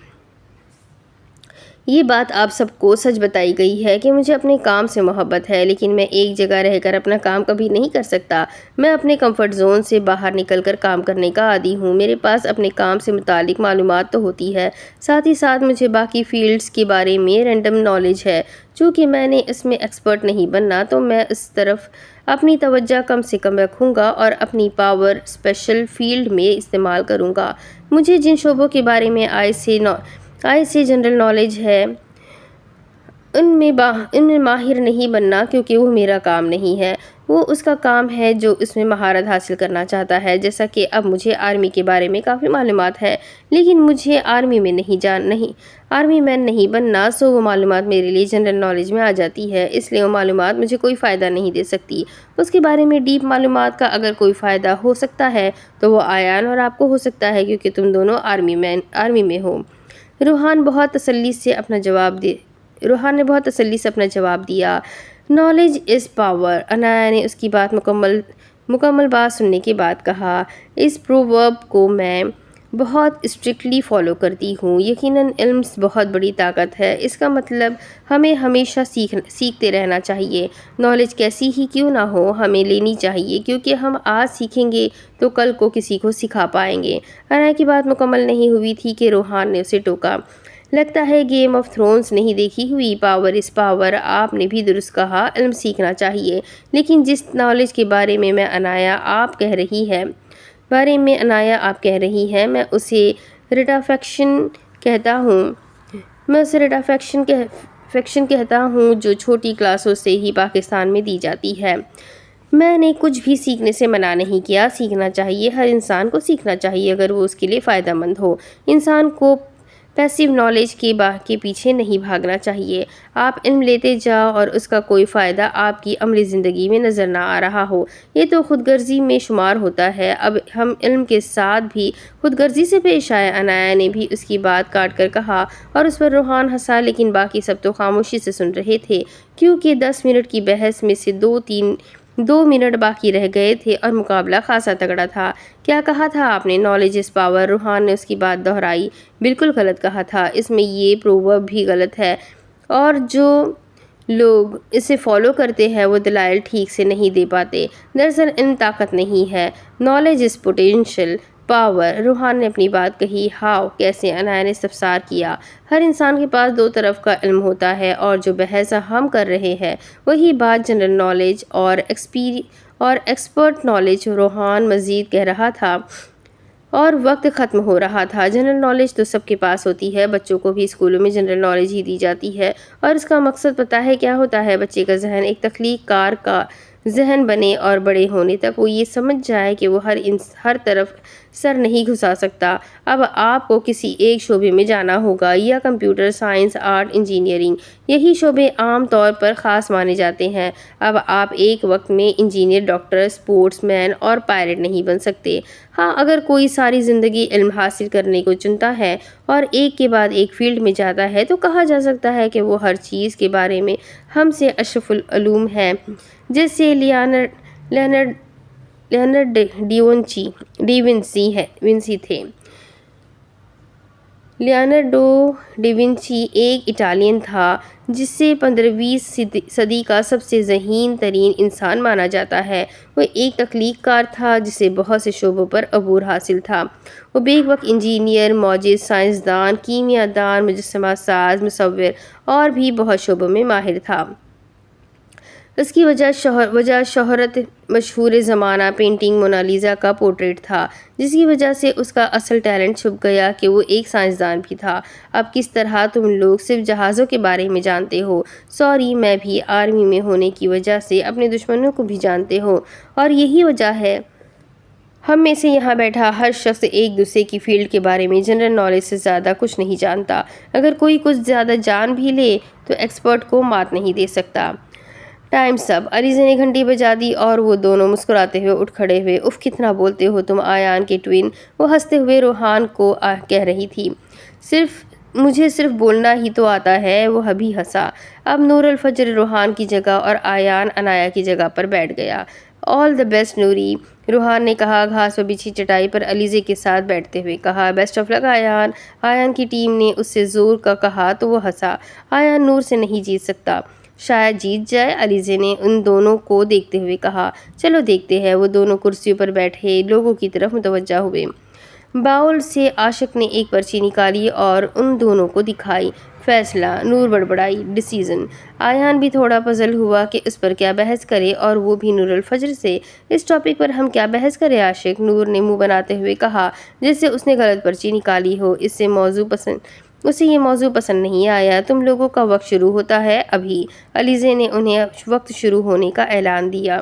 یہ بات آپ سب کو سچ بتائی گئی ہے کہ مجھے اپنے کام سے محبت ہے، لیکن میں ایک جگہ رہ کر اپنا کام کبھی نہیں کر سکتا۔ میں اپنے کمفرٹ زون سے باہر نکل کر کام کرنے کا عادی ہوں۔ میرے پاس اپنے کام سے متعلق معلومات تو ہوتی ہے، ساتھ ہی ساتھ مجھے باقی فیلڈز کے بارے میں رینڈم نالج ہے۔ چونکہ میں نے اس میں ایکسپرٹ نہیں بننا، تو میں اس طرف اپنی توجہ کم سے کم رکھوں گا اور اپنی پاور اسپیشل فیلڈ میں استعمال کروں گا۔ مجھے جن شعبوں کے بارے میں آئی سے جنرل نالج ہے، ان میں ماہر نہیں بننا، کیونکہ وہ میرا کام نہیں ہے، وہ اس کا کام ہے جو اس میں مہارت حاصل کرنا چاہتا ہے۔ جیسا کہ اب مجھے آرمی کے بارے میں کافی معلومات ہے، لیکن مجھے آرمی مین نہیں بننا، سو وہ معلومات میرے لیے جنرل نالج میں آ جاتی ہے، اس لیے وہ معلومات مجھے کوئی فائدہ نہیں دے سکتی۔ اس کے بارے میں ڈیپ معلومات کا اگر کوئی فائدہ ہو سکتا ہے تو وہ آیان اور آپ کو ہو سکتا ہے، کیونکہ تم دونوں آرمی میں ہو۔ روحان نے بہت تسلی سے اپنا جواب دیا۔ Knowledge is power. عنایہ نے اس کی بات مکمل بات سننے کے بعد کہا۔ اس پروورب کو میں بہت اسٹرکٹلی فالو کرتی ہوں۔ یقیناً علم بہت بڑی طاقت ہے، اس کا مطلب ہمیں ہمیشہ سیکھتے رہنا چاہیے۔ نالج کیسی ہی کیوں نہ ہو ہمیں لینی چاہیے، کیونکہ ہم آج سیکھیں گے تو کل کو کسی کو سکھا پائیں گے۔ انایا کی بات مکمل نہیں ہوئی تھی کہ روحان نے اسے ٹوکا۔ لگتا ہے گیم آف تھرونز نہیں دیکھی ہوئی۔ پاور از پاور، آپ نے بھی درست کہا، علم سیکھنا چاہیے، لیکن جس نالج کے بارے میں انایا آپ کہہ رہی ہے میں اسے ریٹافیکشن کہتا ہوں۔ کہتا ہوں جو چھوٹی کلاسوں سے ہی پاکستان میں دی جاتی ہے۔ میں نے کچھ بھی سیکھنے سے منع نہیں کیا، سیکھنا چاہیے، ہر انسان کو سیکھنا چاہیے اگر وہ اس کے لیے فائدہ مند ہو۔ انسان کو پیسیو نالج کے پیچھے نہیں بھاگنا چاہیے۔ آپ علم لیتے جاؤ اور اس کا کوئی فائدہ آپ کی عملی زندگی میں نظر نہ آ رہا ہو، یہ تو خود غرضی میں شمار ہوتا ہے۔ اب ہم علم کے ساتھ بھی خود غرضی سے پیش آئے، انایا نے بھی اس کی بات کاٹ کر کہا، اور اس پر روحان ہنسا، لیکن باقی سب تو خاموشی سے سن رہے تھے، کیونکہ 10 منٹ کی بحث میں سے 2 منٹ باقی رہ گئے تھے اور مقابلہ خاصا تگڑا تھا۔ کیا کہا تھا آپ نے؟ نالج از پاور، روحان نے اس کی بات دہرائی۔ بالکل غلط کہا تھا، اس میں یہ پروورب بھی غلط ہے، اور جو لوگ اسے فالو کرتے ہیں وہ دلائل ٹھیک سے نہیں دے پاتے۔ دراصل علم طاقت نہیں ہے، نالج از پوٹینشیل پاور۔ روحان نے اپنی بات کہی۔ ہاؤ، کیسے؟ انایا نے استفسار کیا۔ ہر انسان کے پاس 2 طرف کا علم ہوتا ہے، اور جو بحث ہم کر رہے ہیں وہی بات جنرل نالج اور ایکسپرٹ نالج۔ روحان مزید کہہ رہا تھا اور وقت ختم ہو رہا تھا۔ جنرل نالج تو سب کے پاس ہوتی ہے، بچوں کو بھی اسکولوں میں جنرل نالج ہی دی جاتی ہے، اور اس کا مقصد پتہ ہے کیا ہوتا ہے؟ بچے کا ذہن ایک تخلیق کار کا ذہن بنے اور بڑے ہونے تک وہ یہ سمجھ جائے کہ وہ ہر طرف سر نہیں گھسا سکتا۔ اب آپ کو کسی ایک شعبے میں جانا ہوگا، یا کمپیوٹر سائنس، آرٹ، انجینئرنگ، یہی شعبے عام طور پر خاص مانے جاتے ہیں۔ اب آپ ایک وقت میں انجینئر، ڈاکٹر، سپورٹس مین اور پائلٹ نہیں بن سکتے۔ ہاں، اگر کوئی ساری زندگی علم حاصل کرنے کو چنتا ہے اور ایک کے بعد ایک فیلڈ میں جاتا ہے تو کہا جا سکتا ہے کہ وہ ہر چیز کے بارے میں ہم سے اشرف العلوم ہے، جیسے لیونارڈ ڈیونسی تھے۔ لیونارڈو ڈیونسی ایک اٹالین تھا جسے 15ویں صدی کا سب سے ذہین ترین انسان مانا جاتا ہے۔ وہ ایک تخلیق کار تھا جسے بہت سے شعبوں پر عبور حاصل تھا۔ وہ بیک وقت انجینئر، موجز، سائنسدان، کیمیا دان، مجسمہ ساز، مصور اور بھی بہت شعبوں میں ماہر تھا۔ اس کی وجہ شہرت مشہور زمانہ پینٹنگ مونا لیزا کا پورٹریٹ تھا، جس کی وجہ سے اس کا اصل ٹیلنٹ چھپ گیا کہ وہ ایک سائنسدان بھی تھا۔ اب کس طرح تم لوگ صرف جہازوں کے بارے میں جانتے ہو؟ سوری، میں بھی آرمی میں ہونے کی وجہ سے اپنے دشمنوں کو بھی جانتے ہو، اور یہی وجہ ہے ہم میں سے یہاں بیٹھا ہر شخص ایک دوسرے کی فیلڈ کے بارے میں جنرل نالج سے زیادہ کچھ نہیں جانتا۔ اگر کوئی کچھ زیادہ جان بھی لے تو ایکسپرٹ کو مات نہیں دے سکتا۔ ٹائمز اپ! علیزے نے گھنٹی بجا دی اور وہ دونوں مسکراتے ہوئے اٹھ کھڑے ہوئے۔ اف، کتنا بولتے ہو تم آیان کے ٹوین، وہ ہنستے ہوئے روحان کو کہہ رہی تھی۔ مجھے صرف بولنا ہی تو آتا ہے، وہ ابھی ہنسا۔ اب نور الفجر روحان کی جگہ اور آیان انایا کی جگہ پر بیٹھ گیا۔ آل دی بیسٹ نوری، روحان نے کہا، گھاس پر بچھی چٹائی پر علیزے کے ساتھ بیٹھتے ہوئے کہا۔ بیسٹ آف لک آیان، آیان کی ٹیم نے اس سے زور کا کہا تو وہ ہنسا۔ آیان نور سے نہیں جیت سکتا، شاید جیت جائے، علیزے نے ان دونوں کو دیکھتے ہوئے کہا۔ چلو دیکھتے ہیں۔ وہ دونوں کرسیوں پر بیٹھے لوگوں کی طرف متوجہ ہوئے۔ باؤل سے عاشق نے ایک پرچی نکالی اور ان دونوں کو دکھائی۔ فیصلہ، نور بڑبڑائی، ڈیسیژن۔ آیان بھی تھوڑا پزل ہوا کہ اس پر کیا بحث کرے، اور وہ بھی نور الفجر سے۔ اس ٹاپک پر ہم کیا بحث کریں عاشق؟ نور نے منہ بناتے ہوئے کہا جیسے اس نے غلط پرچی نکالی ہو۔ اسے یہ موضوع پسند نہیں آیا۔ تم لوگوں کا وقت شروع ہوتا ہے ابھی۔ علیزے نے انہیں وقت شروع ہونے کا اعلان دیا۔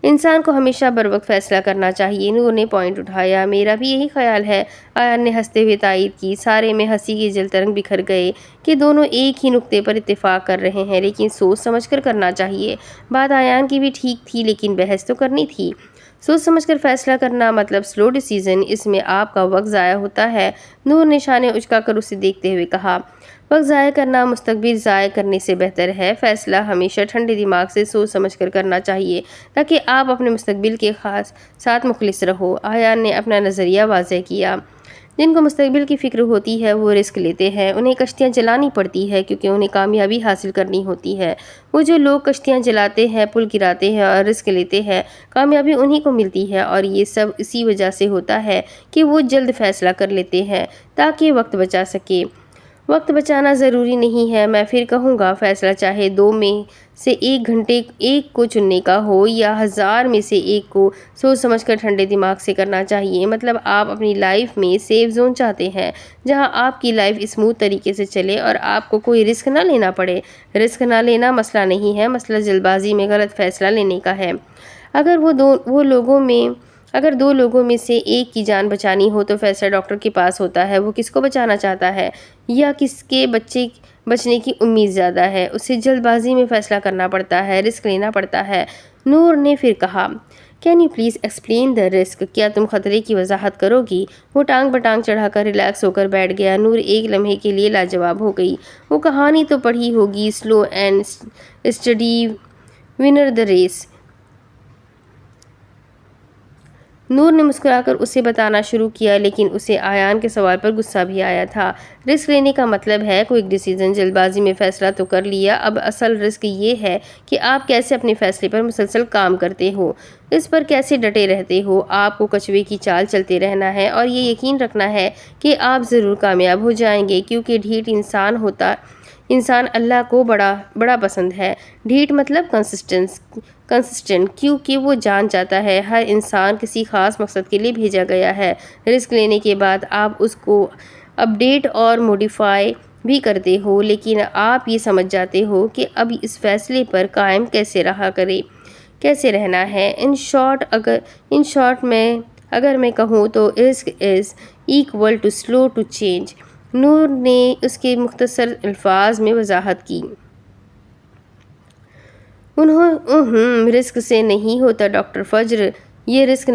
انسان کو ہمیشہ بروقت فیصلہ کرنا چاہیے، نور نے پوائنٹ اٹھایا۔ میرا بھی یہی خیال ہے، آیان نے ہنستے ہوئے تائید کی۔ سارے میں ہنسی کے جل ترنگ بکھر گئے کہ دونوں ایک ہی نقطے پر اتفاق کر رہے ہیں، لیکن سوچ سمجھ کر کرنا چاہیے۔ بات آیان کی بھی ٹھیک تھی، لیکن بحث تو کرنی تھی۔ سوچ سمجھ کر فیصلہ کرنا مطلب سلو ڈیسیژن، اس میں آپ کا وقت ضائع ہوتا ہے، نور نے شانے اچکا کر اسے دیکھتے ہوئے کہا۔ وقت ضائع کرنا مستقبل ضائع کرنے سے بہتر ہے۔ فیصلہ ہمیشہ ٹھنڈے دماغ سے سوچ سمجھ کر کرنا چاہیے تاکہ آپ اپنے مستقبل کے ساتھ مخلص رہو۔ آیان نے اپنا نظریہ واضح کیا۔ جن کو مستقبل کی فکر ہوتی ہے وہ رسک لیتے ہیں، انہیں کشتیاں جلانی پڑتی ہے کیونکہ انہیں کامیابی حاصل کرنی ہوتی ہے۔ وہ جو لوگ کشتیاں جلاتے ہیں، پل گراتے ہیں اور رسک لیتے ہیں، کامیابی انہی کو ملتی ہے، اور یہ سب اسی وجہ سے ہوتا ہے کہ وہ جلد فیصلہ کر لیتے ہیں تاکہ وقت بچا سکے۔ وقت بچانا ضروری نہیں ہے، میں پھر کہوں گا، فیصلہ چاہے 2 میں سے 1 گھنٹے ایک کو چننے کا ہو یا 1000 میں سے ایک کو سوچ سمجھ کر ٹھنڈے دماغ سے کرنا چاہیے۔ مطلب آپ اپنی لائف میں سیف زون چاہتے ہیں جہاں آپ کی لائف اسموتھ طریقے سے چلے اور آپ کو کوئی رسک نہ لینا پڑے۔ رسک نہ لینا مسئلہ نہیں ہے، مسئلہ جلد بازی میں غلط فیصلہ لینے کا ہے۔ اگر 2 لوگوں میں سے ایک کی جان بچانی ہو تو فیصلہ ڈاکٹر کے پاس ہوتا ہے، وہ کس کو بچانا چاہتا ہے یا کس کے بچنے کی امید زیادہ ہے، اسے جلد بازی میں فیصلہ کرنا پڑتا ہے، رسک لینا پڑتا ہے۔ نور نے پھر کہا، "can you please explain the risk? کیا تم خطرے کی وضاحت کرو گی؟" وہ ٹانگ بٹانگ چڑھا کر ریلیکس ہو کر بیٹھ گیا۔ نور ایک لمحے کے لیے لاجواب ہو گئی۔ وہ کہانی تو پڑھی ہوگی، slow and steady winner the race. Noor نے مسکرا کر اسے بتانا شروع کیا، لیکن اسے ایان کے سوال پر غصہ بھی آیا تھا۔ رسک لینے کا مطلب ہے کوئک ڈیسیژن، جلد بازی میں فیصلہ تو کر لیا، اب اصل رسک یہ ہے کہ آپ کیسے اپنے فیصلے پر مسلسل کام کرتے ہو، اس پر کیسے ڈٹے رہتے ہو۔ آپ کو کچھوے کی چال چلتے رہنا ہے اور یہ یقین رکھنا ہے کہ آپ ضرور کامیاب ہو جائیں گے، کیونکہ ڈھیٹ انسان اللہ کو بڑا پسند ہے۔ ڈھیٹ مطلب کنسسٹنٹ، کیونکہ وہ جان جاتا ہے ہر انسان کسی خاص مقصد کے لیے بھیجا گیا ہے۔ رسک لینے کے بعد آپ اس کو اپڈیٹ اور موڈیفائی بھی کرتے ہو، لیکن آپ یہ سمجھ جاتے ہو کہ اب اس فیصلے پر قائم کیسے رہنا ہے۔ ان شارٹ اگر میں کہوں تو risk is equal to slow to change. Noor نے اس کے مختصر الفاظ میں وضاحت کی۔ رسک سے نہیں ہوتا ڈاکٹر فجر، یہ رسک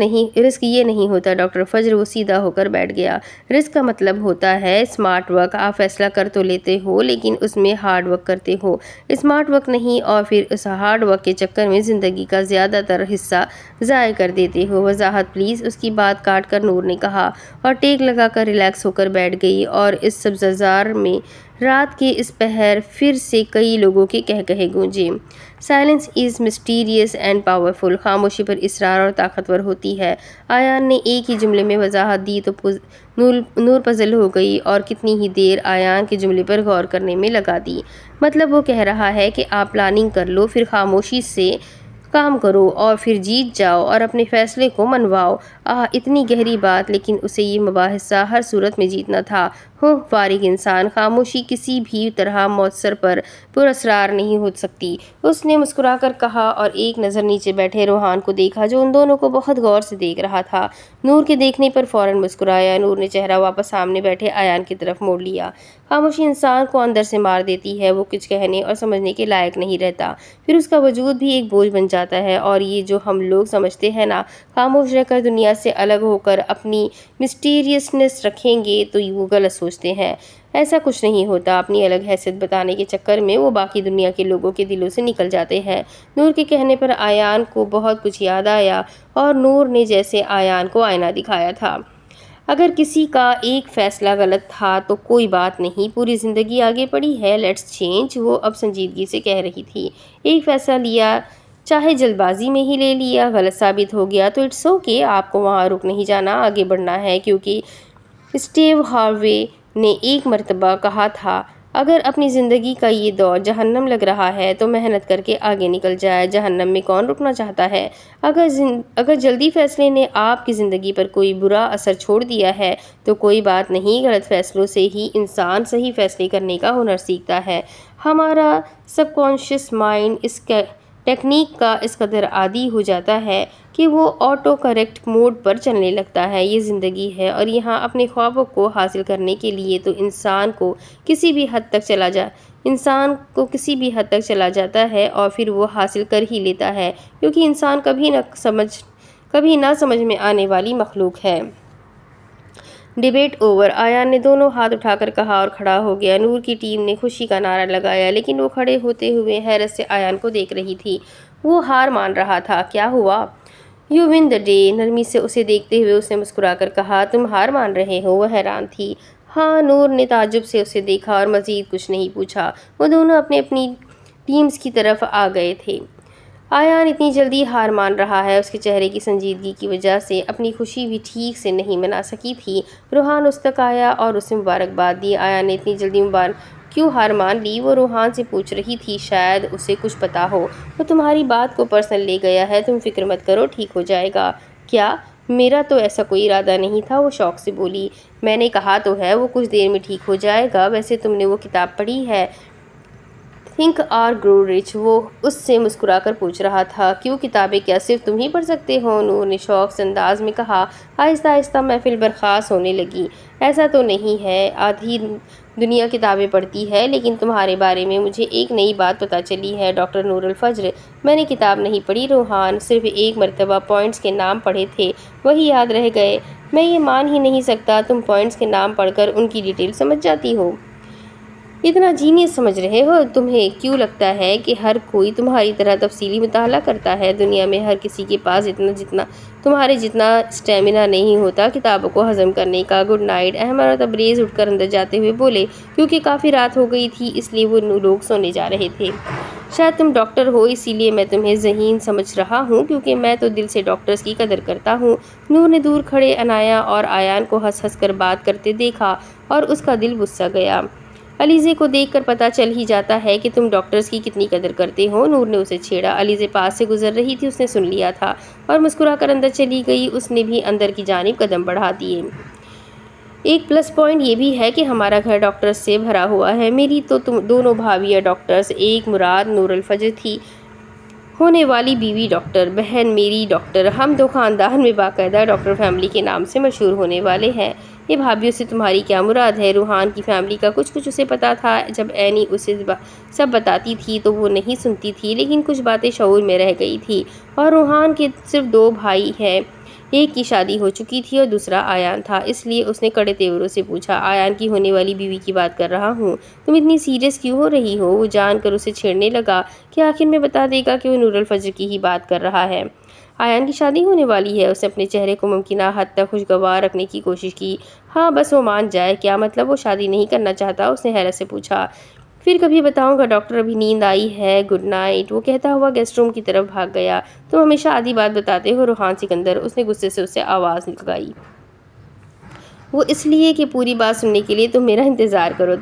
یہ نہیں ہوتا ڈاکٹر فجر۔ وہ سیدھا ہو کر بیٹھ گیا۔ رسک کا مطلب ہوتا ہے اسمارٹ ورک۔ آپ فیصلہ کر تو لیتے ہو لیکن اس میں ہارڈ ورک کرتے ہو، اسمارٹ ورک نہیں، اور پھر اس ہارڈ ورک کے چکر میں زندگی کا زیادہ تر حصہ ضائع کر دیتے ہو۔ وضاحت پلیز، اس کی بات کاٹ کر نور نے کہا، اور ٹیک لگا کر ریلیکس ہو کر بیٹھ گئی۔ اور اس سبززار میں رات کے اس پہر پھر سے کئی لوگوں کے قہقہے گونجے۔ Silence is mysterious and powerful. خاموشی پر اصرار اور طاقتور ہوتی ہے۔ ایان نے ایک ہی جملے میں وضاحت دی تو نور پزل ہو گئی اور کتنی ہی دیر ایان کے جملے پر غور کرنے میں لگا دی۔ مطلب وہ کہہ رہا ہے کہ آپ پلاننگ کر لو، پھر خاموشی سے کام کرو اور پھر جیت جاؤ اور اپنے فیصلے کو منواؤ۔ اتنی گہری بات، لیکن اسے یہ مباحثہ ہر صورت میں جیتنا تھا۔ فارغ انسان، خاموشی کسی بھی طرح مؤثر پر اسرار نہیں ہو سکتی، اس نے مسکرا کر کہا، اور ایک نظر نیچے بیٹھے روحان کو دیکھا جو ان دونوں کو بہت غور سے دیکھ رہا تھا۔ نور کے دیکھنے پر فوراً مسکرایا۔ نور نے چہرہ واپس سامنے بیٹھے ایان کی طرف موڑ لیا۔ خاموشی انسان کو اندر سے مار دیتی ہے، وہ کچھ کہنے اور سمجھنے کے لائق نہیں رہتا، پھر اس کا وجود بھی ایک بوجھ بن جاتا ہے۔ اور یہ جو ہم لوگ سمجھتے ہیں نا، خاموش رہ کر دنیا سے الگ ہو کر اپنی مسٹیریسنس رکھیں گے، تو وہ غلط سوچتے ہیں۔ ایسا کچھ نہیں ہوتا۔ اپنی الگ حیثیت بتانے کے چکر میں وہ باقی دنیا کے لوگوں کے دلوں سے نکل جاتے ہیں۔ نور کے کہنے پر ایان کو بہت کچھ یاد آیا، اور نور نے جیسے ایان کو آئینہ دکھایا تھا۔ اگر کسی کا ایک فیصلہ غلط تھا تو کوئی بات نہیں، پوری زندگی آگے پڑی ہے، لیٹس چینج۔ وہ اب سنجیدگی سے کہہ رہی تھی، ایک فیصلہ لیا، چاہے جلد بازی میں ہی لے لیا، غلط ثابت ہو گیا تو اٹس اوکے، آپ کو وہاں رک نہیں جانا، آگے بڑھنا ہے، کیونکہ اسٹیو ہاروے نے ایک مرتبہ کہا تھا، اگر اپنی زندگی کا یہ دور جہنم لگ رہا ہے تو محنت کر کے آگے نکل جائے، جہنم میں کون رکنا چاہتا ہے۔ اگر جلدی فیصلے نے آپ کی زندگی پر کوئی برا اثر چھوڑ دیا ہے تو کوئی بات نہیں، غلط فیصلوں سے ہی انسان صحیح فیصلے کرنے کا ہنر سیکھتا ہے۔ ہمارا سب کانشیس مائنڈ اس ٹیکنیک کا اس قدر عادی ہو جاتا ہے کہ وہ آٹو کریکٹ موڈ پر چلنے لگتا ہے۔ یہ زندگی ہے، اور یہاں اپنے خوابوں کو حاصل کرنے کے لیے تو انسان کو کسی بھی حد تک چلا جاتا ہے اور پھر وہ حاصل کر ہی لیتا ہے، کیونکہ انسان کبھی نہ سمجھ میں آنے والی مخلوق ہے۔ ڈیبیٹ اوور، ایان نے دونوں ہاتھ اٹھا کر کہا اور کھڑا ہو گیا۔ نور کی ٹیم نے خوشی کا نعرہ لگایا، لیکن وہ کھڑے ہوتے ہوئے حیرت سے ایان کو دیکھ رہی تھی۔ وہ ہار مان رہا تھا۔ کیا ہوا؟ یو ون دا ڈے، نرمی سے اسے دیکھتے ہوئے اس نے مسکرا کر کہا۔ تم ہار مان رہے ہو؟ وہ حیران تھی۔ ہاں، نور نے تعجب سے اسے دیکھا اور مزید کچھ نہیں پوچھا۔ وہ دونوں اپنی اپنی ٹیمز کی طرف آ گئے تھے۔ آیان اتنی جلدی ہار مان رہا ہے، اس کے چہرے کی سنجیدگی کی وجہ سے اپنی خوشی بھی ٹھیک سے نہیں منا سکی تھی۔ روحان اس تک آیا اور اسے مبارکباد دی۔ آیان نے اتنی جلدی کیوں ہار مان لی؟ وہ روحان سے پوچھ رہی تھی۔ شاید اسے کچھ پتا ہو۔ وہ تمہاری بات کو پرسنل لے گیا ہے۔ تم فکر مت کرو، ٹھیک ہو جائے گا۔ کیا؟ میرا تو ایسا کوئی ارادہ نہیں تھا، وہ شوق سے بولی۔ میں نے کہا تو ہے وہ کچھ دیر میں ٹھیک ہو جائے گا۔ ویسے تم نے وہ کتاب پڑھی ہے، تھنک اور گرو رچ؟ وہ اس سے مسکرا کر پوچھ رہا تھا۔ کیوں، کتابیں کیا صرف تم ہی پڑھ سکتے ہو؟ نور نے شوق سے انداز میں کہا۔ آہستہ آہستہ محفل برخاست ہونے لگی۔ ایسا تو نہیں ہے، آدھی دنیا کتابیں پڑھتی ہے، لیکن تمہارے بارے میں مجھے ایک نئی بات پتہ چلی ہے ڈاکٹر نور الفجر۔ میں نے کتاب نہیں پڑھی روحان، صرف ایک مرتبہ پوائنٹس کے نام پڑھے تھے، وہی یاد رہ گئے۔ میں یہ مان ہی نہیں سکتا تم پوائنٹس کے نام پڑھ کر ان کی ڈیٹیل سمجھ جاتی ہو۔ اتنا جینیس سمجھ رہے ہو؟ تمہیں کیوں لگتا ہے کہ ہر کوئی تمہاری طرح تفصیلی مطالعہ کرتا ہے؟ دنیا میں ہر کسی کے پاس تمہارے جتنا اسٹیمنا نہیں ہوتا کتابوں کو ہضم کرنے کا۔ گڈ نائٹ، احمد اور تبریز اٹھ کر اندر جاتے ہوئے بولے۔ کیونکہ کافی رات ہو گئی تھی اس لیے وہ لوگ سونے جا رہے تھے۔ شاید تم ڈاکٹر ہو اسی لیے میں تمہیں ذہین سمجھ رہا ہوں، کیونکہ میں تو دل سے ڈاکٹرز کی قدر کرتا ہوں۔ نور نے دور کھڑے عنایا اور آیان کو ہنس ہنس کر بات کرتے دیکھا اور اس کا دل غصہ گیا۔ علیزے کو دیکھ کر پتہ چل ہی جاتا ہے کہ تم ڈاکٹرز کی کتنی قدر کرتے ہو، نور نے اسے چھیڑا۔ علیزے پاس سے گزر رہی تھی، اس نے سن لیا تھا اور مسکرا کر اندر چلی گئی۔ اس نے بھی اندر کی جانب قدم بڑھا دیے۔ ایک پلس پوائنٹ یہ بھی ہے کہ ہمارا گھر ڈاکٹرز سے بھرا ہوا ہے۔ میری تو دونوں بھابھیاں ڈاکٹرز، ایک مراد نور الفجر تھی، ہونے والی بیوی ڈاکٹر، بہن میری ڈاکٹر، ہم دو خاندان میں باقاعدہ ڈاکٹر فیملی کے نام سے مشہور ہونے والے ہیں۔ یہ بھابھیوں سے تمہاری کیا مراد ہے؟ روحان کی فیملی کا کچھ اسے پتا تھا۔ جب اینی اسے سب بتاتی تھی تو وہ نہیں سنتی تھی، لیکن کچھ باتیں شعور میں رہ گئی تھی۔ اور روحان کے صرف دو بھائی ہیں، ایک کی شادی ہو چکی تھی اور دوسرا آیان تھا، اس لیے اس نے کڑے تیوروں سے پوچھا۔ آیان کی ہونے والی بیوی کی بات کر رہا ہوں۔ تم اتنی سیریس کیوں ہو رہی ہو؟ وہ جان کر اسے چھیڑنے لگا کہ آخر میں بتا دے گا کہ وہ نور الفجر کی ہی بات کر رہا ہے۔ آیان کی شادی ہونے والی ہے؟ اس نے اپنے چہرے کو ممکنہ حد تک خوشگوار رکھنے کی کوشش کی۔ ہاں، بس وہ مان جائے۔ کیا مطلب؟ وہ شادی نہیں کرنا چاہتا؟ اس نے حیرت سے پوچھا۔ پھر کبھی بتاؤں گا ڈاکٹر، ابھی نیند آئی ہے، گڈ نائٹ۔ وہ کہتا ہوا گیسٹ روم کی طرف بھاگ گیا۔ تم ہمیشہ آدھی بات بتاتے ہو روحان سکندر، اس نے غصے سے اسے آواز لگائی۔ وہ اس لیے کہ پوری بات سننے کے لیے تم میرا انتظار کرو،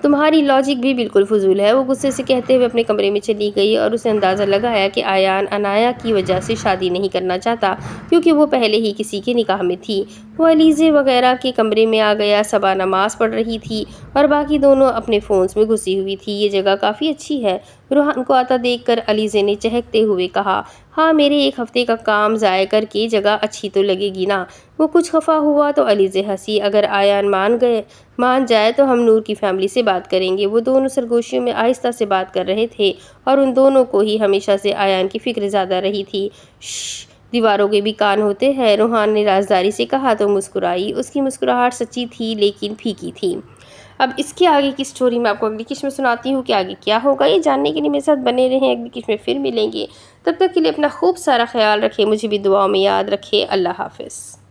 تمہاری لاجک بھی بالکل فضول ہے۔ وہ غصے سے کہتے ہوئے اپنے کمرے میں چلی گئی اور اسے اندازہ لگایا کہ آیان عنایا کی وجہ سے شادی نہیں کرنا چاہتا، کیونکہ وہ پہلے ہی کسی کے نکاح میں تھی۔ وہ علیزے وغیرہ کے کمرے میں آ گیا، صبا نماز پڑھ رہی تھی اور باقی دونوں اپنے فونز میں گھسی ہوئی تھی۔ یہ جگہ کافی اچھی ہے، روحان کو آتا دیکھ کر علیزے نے چہکتے ہوئے کہا۔ ہاں، میرے ایک ہفتے کا کام ضائع کر کے جگہ اچھی تو لگے گی نا؟ وہ کچھ خفا ہوا تو علیزے ہنسی۔ اگر آیان مان جائے تو ہم نور کی فیملی سے بات کریں گے۔ وہ دونوں سرگوشیوں میں آہستہ سے بات کر رہے تھے اور ان دونوں کو ہی ہمیشہ سے آیان کی فکر زیادہ رہی تھی۔ شش، دیواروں کے بھی کان ہوتے ہیں، روحان نے رازداری سے کہا تو مسکرائی۔ اس کی مسکراہٹ سچی تھی لیکن پھیکی تھی۔ اب اس کے آگے کی سٹوری میں آپ کو اگلی قسط میں سناتی ہوں کہ آگے کیا ہوگا۔ یہ جاننے کے لیے میرے ساتھ بنے رہیں، اگلی قسط میں پھر ملیں گے۔ تب تک کے لیے اپنا خوب سارا خیال رکھیں، مجھے بھی دعاؤں میں یاد رکھیں۔ اللہ حافظ۔